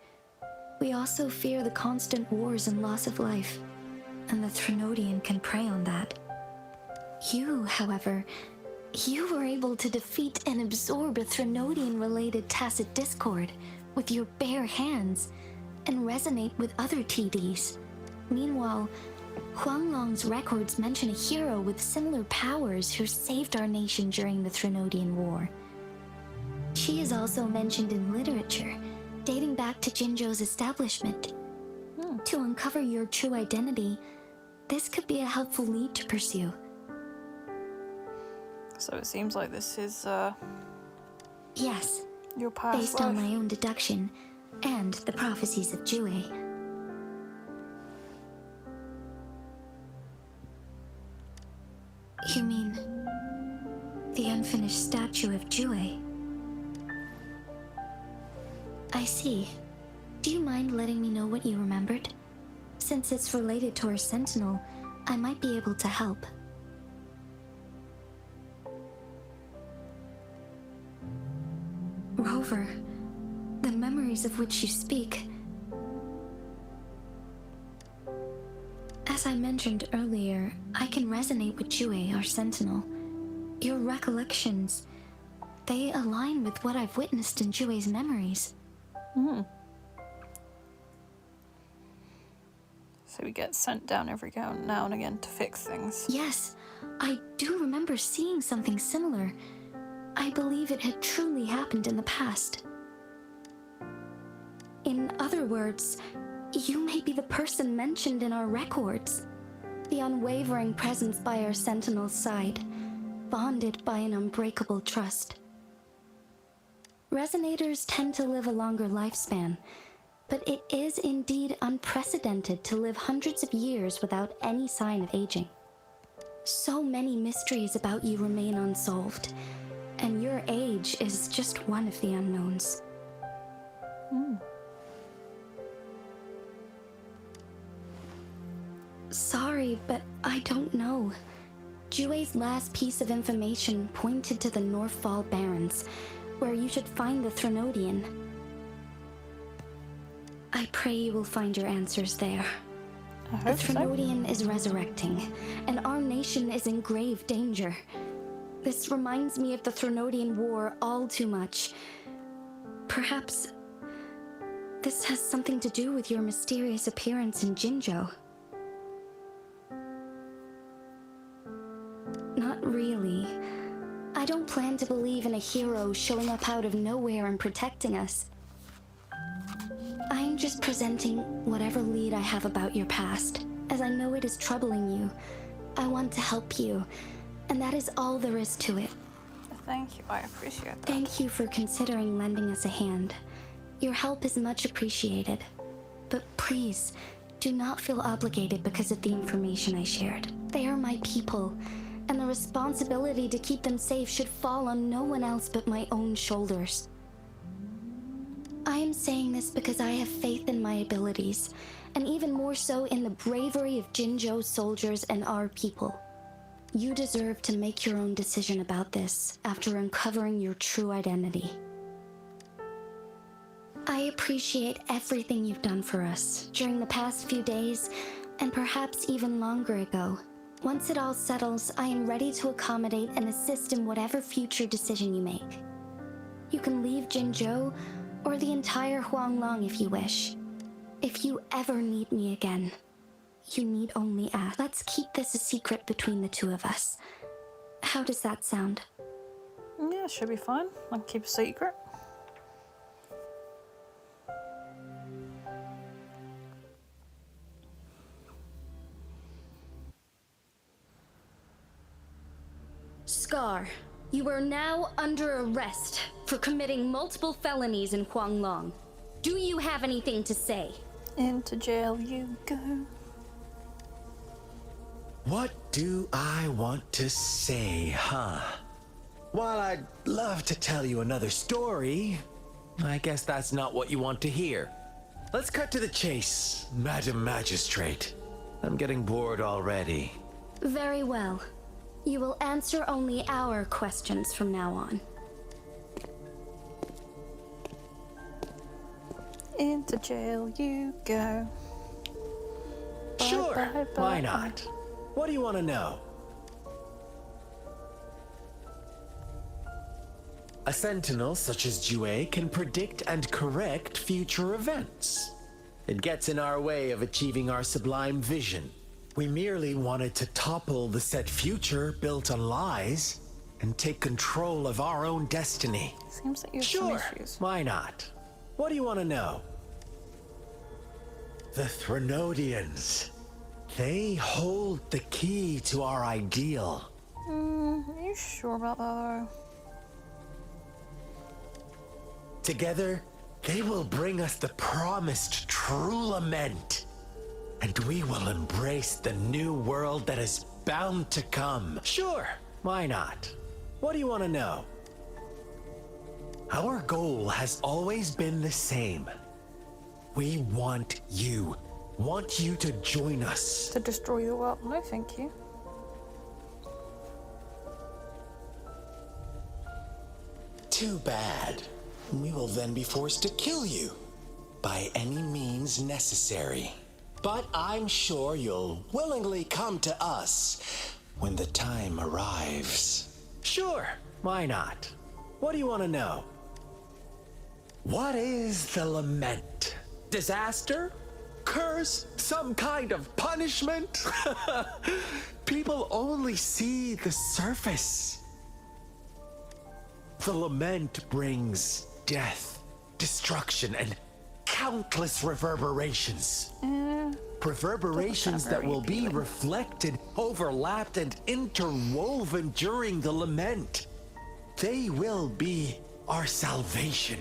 we also fear the constant wars and loss of life, and the Threnodian can prey on that. You, however, you were able to defeat and absorb a Threnodian-related tacit discord with your bare hands and resonate with other TDs. Meanwhile, Huanglong's records mention a hero with similar powers who saved our nation during the Trinodian War. She is also mentioned in literature, dating back to Jinzhou's establishment. To uncover your true identity, this could be a helpful lead to pursue. So it seems like this is Yes, your past based life. on my own deduction and the prophecies of Jue. You mean the unfinished statue of Jue? I see. Do you mind letting me know what you remembered? Since it's related to our sentinel, I might be able to help. Rover, the memories of which you speak. As I mentioned earlier, I can resonate with Jue, our sentinel. Your recollections, they align with what I've witnessed in Jue's memories. So we get sent down every now and again to fix things. Yes, I do remember seeing something similar. I believe it had truly happened in the past. In other words, you may be the person mentioned in our records. The unwavering presence by our sentinel's side, bonded by an unbreakable trust. Resonators tend to live a longer lifespan, but it is indeed unprecedented to live hundreds of years without any sign of aging. So many mysteries about you remain unsolved, and your age is just one of the unknowns. Sorry, but I don't know. Jue's last piece of information pointed to the Northfall Barrens, where you should find the Trinodian. I pray you will find your answers there. I The hope so. Trinodian is resurrecting, and our nation is in grave danger. This reminds me of the Trinodian War all too much. Perhaps this has something to do with your mysterious appearance in Jinzhou. Not really. I don't plan to believe in a hero showing up out of nowhere and protecting us. I'm just presenting whatever lead I have about your past, as I know it is troubling you. I want to help you, and that is all there is to it. Thank you, I appreciate that. Thank you for considering lending us a hand. Your help is much appreciated. But please, do not feel obligated because of the information I shared. They are my people, and the responsibility to keep them safe should fall on no one else but my own shoulders. I am saying this because I have faith in my abilities, and even more so in the bravery of Jinzhou's soldiers and our people. You deserve to make your own decision about this after uncovering your true identity. I appreciate everything you've done for us during the past few days, and perhaps even longer ago. Once it all settles, I am ready to accommodate and assist in whatever future decision you make. You can leave Jinzhou or the entire Huanglong if you wish. If you ever need me again, you need only ask. Let's keep this a secret between the two of us. How does that sound? Yeah, should be fine. I can keep a secret. Scar, you are now under arrest for committing multiple felonies in Huanglong. Do you have anything to say? Into jail you go. What do I want to say, huh? While I'd love to tell you another story, I guess that's not what you want to hear. Let's cut to the chase, Madam Magistrate. I'm getting bored already. Very well. You will answer only our questions from now on. Into jail you go. Sure, bye, why bye. not? What do you want to know? A sentinel such as Jue can predict and correct future events. It gets in our way of achieving our sublime vision. We merely wanted to topple the set future built on lies and take control of our own destiny. Seems like you have Sure, some issues. why not? What do you want to know? The Threnodians. They hold the key to our ideal. Are you sure about that though? Together, they will bring us the promised true lament. And we will embrace the new world that is bound to come. Sure, why not? What do you want to know? Our goal has always been the same. We want you to join us. To destroy the world? No, thank you. Too bad. We will then be forced to kill you by any means necessary. But I'm sure you'll willingly come to us when the time arrives. Sure, why not? What do you want to know? What is the lament? Disaster? Curse? Some kind of punishment? People only see the surface. The lament brings death, destruction, and countless reverberations. Reverberations that will be reflected, overlapped, and interwoven during the lament. They will be our salvation.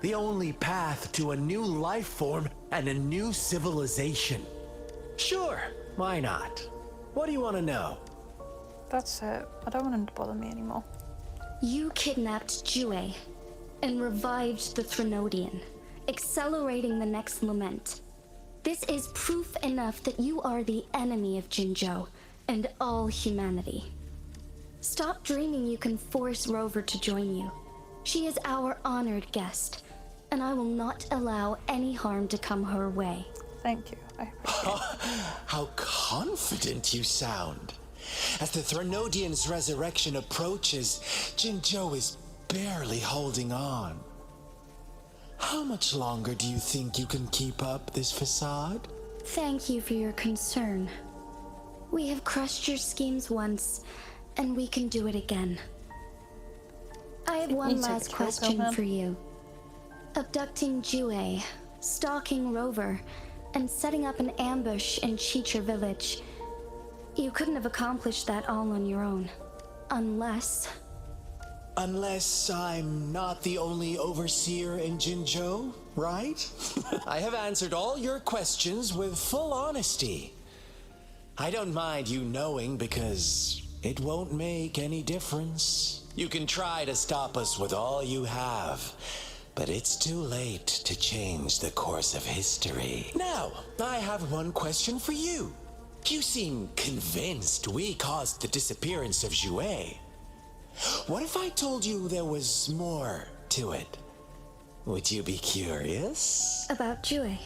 The only path to a new life form and a new civilization. Sure, why not? What do you want to know? That's it. I don't want him to bother me anymore. You kidnapped Jue and revived the Threnodian, accelerating the next lament. This is proof enough that you are the enemy of Jinzhou and all humanity. Stop dreaming you can force Rover to join you. She is our honored guest, and I will not allow any harm to come her way. Thank you. I appreciate it. How confident you sound. As the Threnodian's resurrection approaches, Jinzhou is barely holding on. How much longer do you think you can keep up this facade? Thank you for your concern. We have crushed your schemes once, and we can do it again. I have one You take last the kill, question Pillman. for you. Abducting Jue, stalking Rover, and setting up an ambush in Chicha village. You couldn't have accomplished that all on your own. Unless I'm not the only overseer in Jinzhou, right? I have answered all your questions with full honesty. I don't mind you knowing because it won't make any difference. You can try to stop us with all you have, but it's too late to change the course of history. Now, I have one question for you. You seem convinced we caused the disappearance of Jue. What if I told you there was more to it? Would you be curious? about Jue.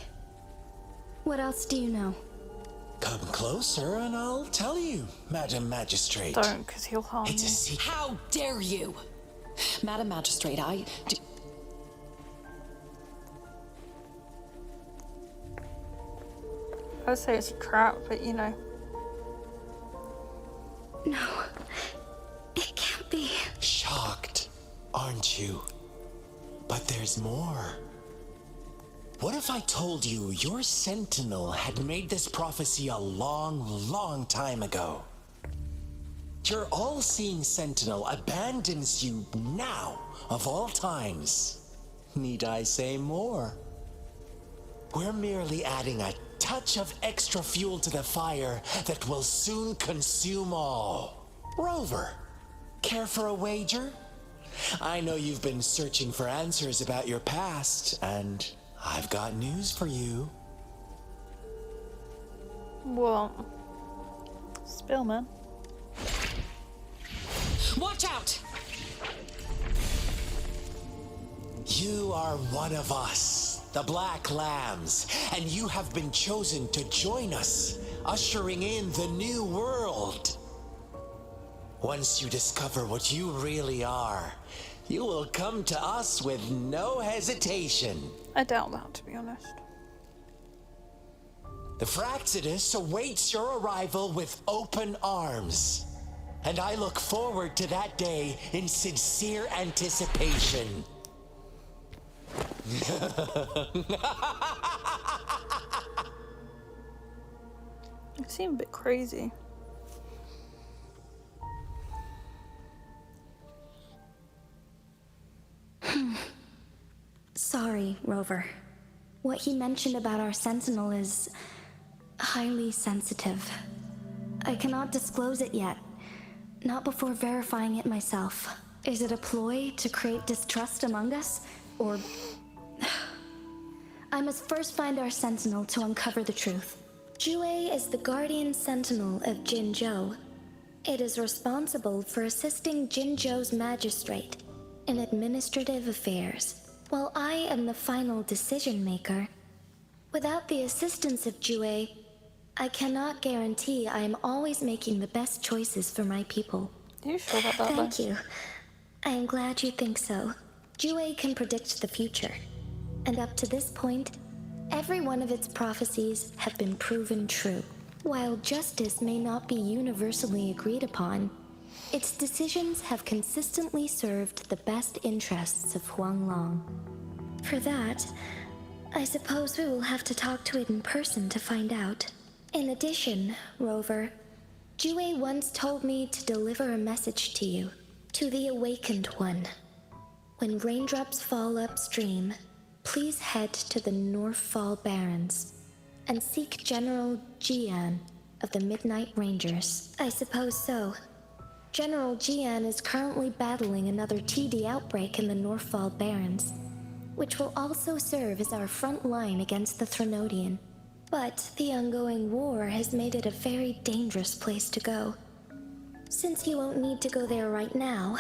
What else do you know? Come closer and I'll tell you, Madam Magistrate. Don't, because he'll harm It's a you. secret. How dare you? Madam Magistrate, I I would say it's a trap, but you know. No, it can't be. Shocked, aren't you? But there's more. What if I told you your sentinel had made this prophecy a long, long time ago? Your all-seeing sentinel abandons you now, of all times. Need I say more? We're merely adding a touch of extra fuel to the fire that will soon consume all. Rover, care for a wager? I know you've been searching for answers about your past, and I've got news for you. Well, spill, man. watch out! You are one of us, the Black Lambs, and you have been chosen to join us, ushering in the new world. Once you discover what you really are, you will come to us with no hesitation. I doubt that, to be honest. The Fraxidus awaits your arrival with open arms. And I look forward to that day in sincere anticipation. You seem a bit crazy. Sorry, Rover. What he mentioned about our sentinel is highly sensitive. I cannot disclose it yet, not before verifying it myself. Is it a ploy to create distrust among us, or... I must first find our sentinel to uncover the truth. Jue is the guardian sentinel of Jinzhou. It is responsible for assisting Jinzhou's magistrate in administrative affairs, while I am the final decision maker. Without the assistance of Jue, I cannot guarantee I am always making the best choices for my people. Are you sure about that? Thank you. I am glad you think so. Jue can predict the future, and up to this point, every one of its prophecies have been proven true. While justice may not be universally agreed upon, its decisions have consistently served the best interests of Huanglong. For that, I suppose we will have to talk to it in person to find out. In addition, Rover, Jue once told me to deliver a message to you, to the Awakened One. When raindrops fall upstream, please head to the Northfall Barrens and seek General Jian of the Midnight Rangers. I suppose so. General Jian is currently battling another TD outbreak in the Northfall Barrens, which will also serve as our front line against the Threnodian. But the ongoing war has made it a very dangerous place to go. Since you won't need to go there right now,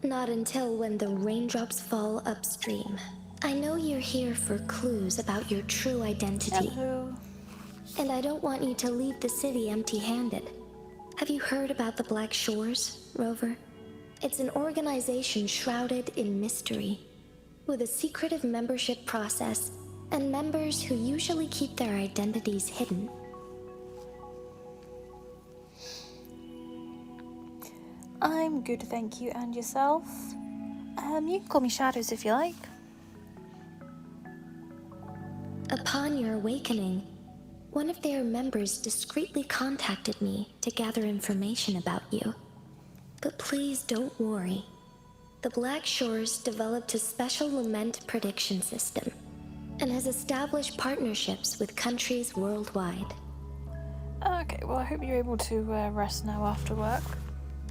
not until when the raindrops fall upstream. I know you're here for clues about your true identity. Hello. And I don't want you to leave the city empty-handed. Have you heard about the Black Shores, Rover? It's an organization shrouded in mystery, with a secretive membership process and members who usually keep their identities hidden. I'm good, thank you. And yourself? You can call me Shadows if you like. Upon your awakening, one of their members discreetly contacted me to gather information about you. But please don't worry. The Black Shores developed a special lament prediction system and has established partnerships with countries worldwide. Okay, well, I hope you're able to rest now after work.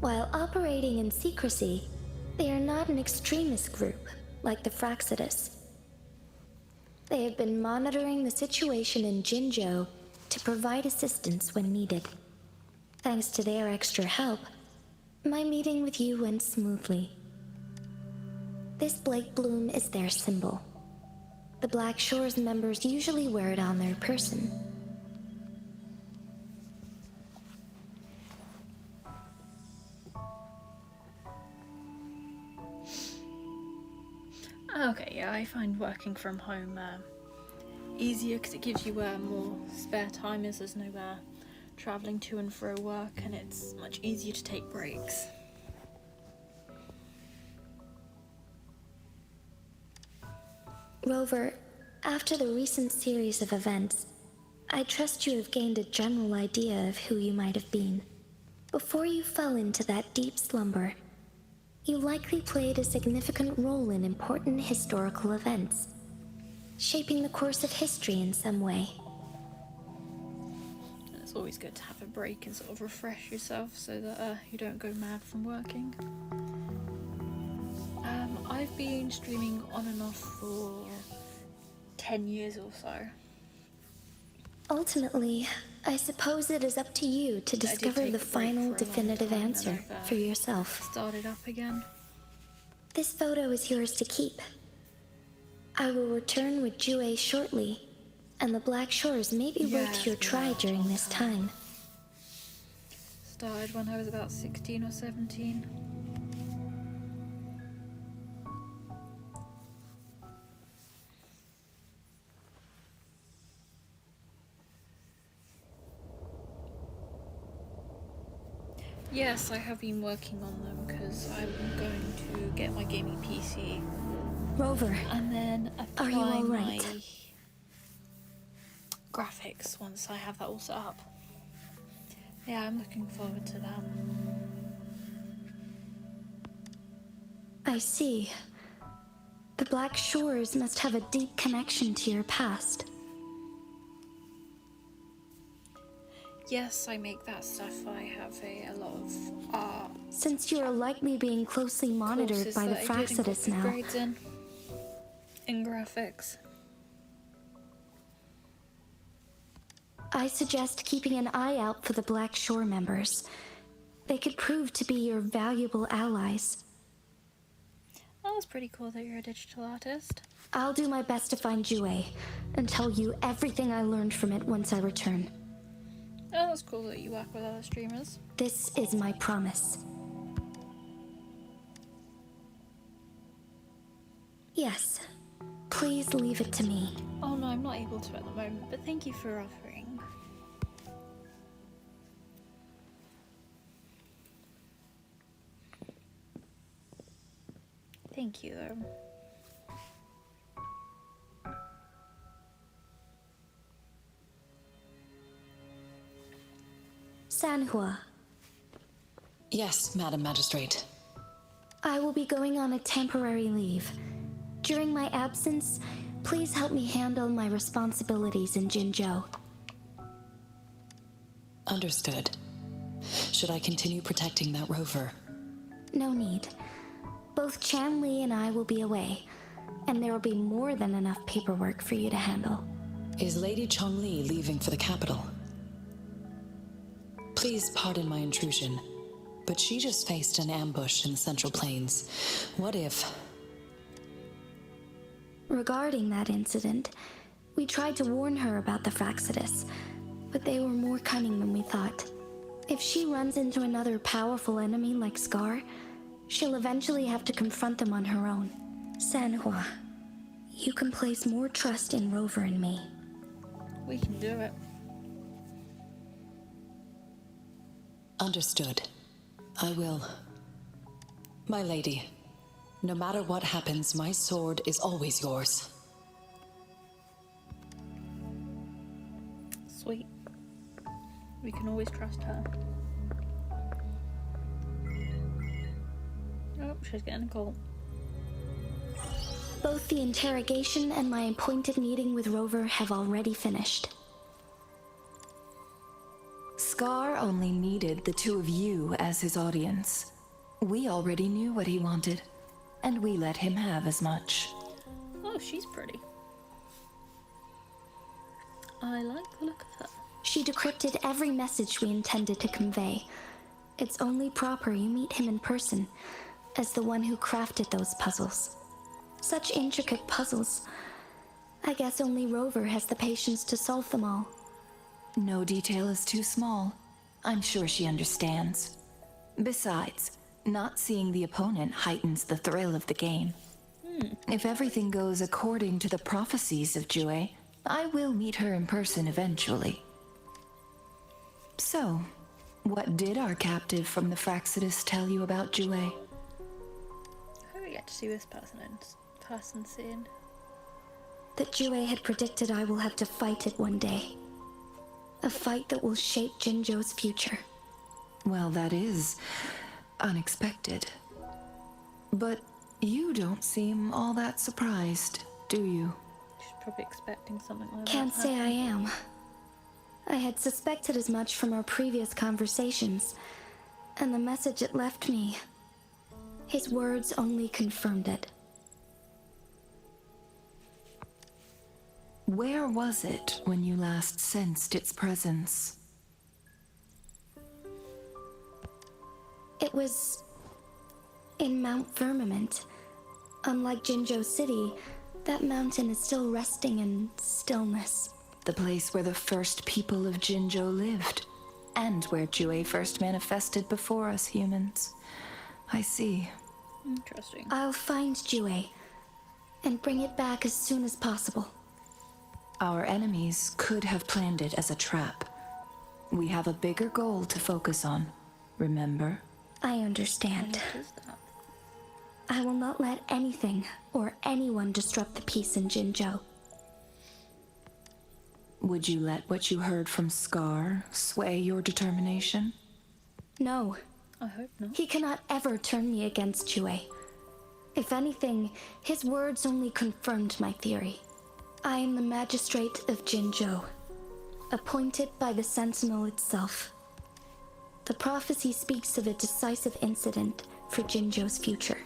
While operating in secrecy, they are not an extremist group like the Fraxidus. They have been monitoring the situation in Jinzhou to provide assistance when needed. Thanks to their extra help, my meeting with you went smoothly. This Blake Bloom is their symbol. The Black Shores members usually wear it on their person. Okay, yeah, I find working from home easier because it gives you more spare time as there's no travelling to and fro work, and it's much easier to take breaks. Rover, after the recent series of events, I trust you have gained a general idea of who you might have been. Before you fell into that deep slumber, you likely played a significant role in important historical events, shaping the course of history in some way. It's always good to have a break and sort of refresh yourself so that you don't go mad from working. I've been streaming on and off for 10 years or so. Ultimately, I suppose it is up to you to discover the final definitive answer for yourself. Started up again. This photo is yours to keep. I will return with Jue shortly, and the Black Shores may be worth your try during this time. Started when I was about 16 or 17. Yes, I have been working on them because I'm going to get my gaming PC Rover, and then are you apply all my right? graphics once I have that all set up. Yeah, I'm looking forward to that. I see. The Black Shores must have a deep connection to your past. Yes, I make that stuff. I have a lot of art Since you are likely being closely monitored courses by the that I did and got Fraxidus good now, grades in graphics. I suggest keeping an eye out for the Black Shore members. They could prove to be your valuable allies. Oh, that's pretty cool that you're a digital artist. I'll do my best to find Jue and tell you everything I learned from it once I return. Oh, that's cool that you work with other streamers. This is my promise. Yes, please leave it to me. Oh no, I'm not able to at the moment, but thank you for offering. Thank you, though. Sanhua, Yes, Madam Magistrate. I will be going on a temporary leave. During my absence, please help me handle my responsibilities in Jinzhou. Understood. Should I continue protecting that rover? No need. Both Chan Li and I will be away, and there will be more than enough paperwork for you to handle. Is Lady Chongli leaving for the capital? Please pardon my intrusion, but she just faced an ambush in the Central Plains. What if... Regarding that incident, we tried to warn her about the Fraxidus, but they were more cunning than we thought. If she runs into another powerful enemy like Scar, she'll eventually have to confront them on her own. Sanhua, you can place more trust in Rover and me. We can do it. Understood. I will. My lady, no matter what happens, my sword is always yours. Sweet. We can always trust her. Oh, she's getting a call. Both the interrogation and my appointed meeting with Rover have already finished. Scar only needed the two of you as his audience. We already knew what he wanted, and we let him have as much. Oh, she's pretty. I like the look of her. She decrypted every message we intended to convey. It's only proper you meet him in person, as the one who crafted those puzzles. Such intricate puzzles. I guess only Rover has the patience to solve them all. No detail is too small. I'm sure she understands. Besides, not seeing the opponent heightens the thrill of the game. If everything goes according to the prophecies of Jue, I will meet her in person eventually. So, what did our captive from the Fraxidus tell you about Jue? I hope we get to see this person soon. That Jue had predicted I will have to fight it one day. A fight that will shape Jinzhou's future. Well, that is unexpected. But you don't seem all that surprised, do you? She's probably expecting something like that. Can't say I am. I had suspected as much from our previous conversations, and the message it left me, his words only confirmed it. Where was it when you last sensed its presence? It was in Mount Firmament. Unlike Jinzhou City, that mountain is still resting in stillness. The place where the first people of Jinzhou lived, and where Jue first manifested before us humans. I see. Interesting. I'll find Jue and bring it back as soon as possible. Our enemies could have planned it as a trap. We have a bigger goal to focus on. remember? I understand. What is that? I will not let anything or anyone disrupt the peace in Jinzhou. Would you let what you heard from Scar sway your determination? No, I hope not. he cannot ever turn me against Jue. If anything, his words only confirmed my theory. I am the magistrate of Jinzhou, appointed by the Sentinel itself. The prophecy speaks of a decisive incident for Jinzhou's future,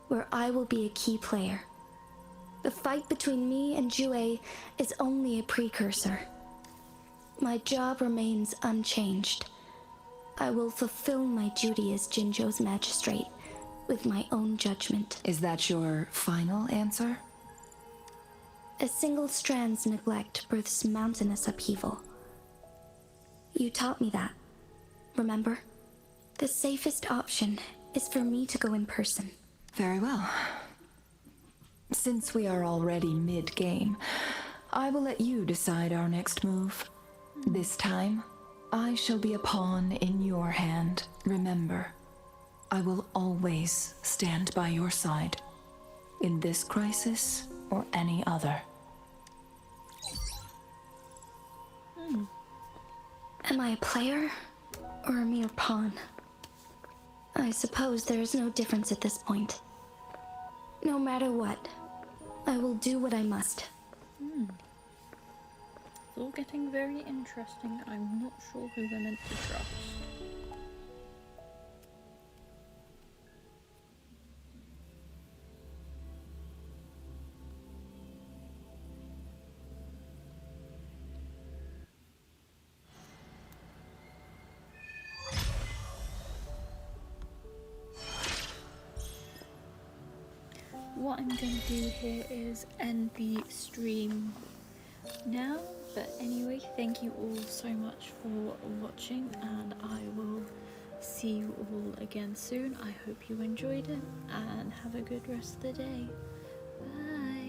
where I will be a key player. The fight between me and Jue is only a precursor. My job remains unchanged. I will fulfill my duty as Jinzhou's magistrate with my own judgment. Is that your final answer? A single strand's neglect births mountainous upheaval. You taught me that, remember? The safest option is for me to go in person. Very well. Since we are already mid-game, I will let you decide our next move. This time, I shall be a pawn in your hand. Remember, I will always stand by your side, in this crisis or any other. Am I a player or a mere pawn? I suppose there is no difference at this point. No matter what, I will do what I must. It's all getting very interesting. I'm not sure who we're meant to trust. What I'm going to do here is end the stream now, but anyway, thank you all so much for watching, and I will see you all again soon. I hope you enjoyed it, and have a good rest of the day. Bye.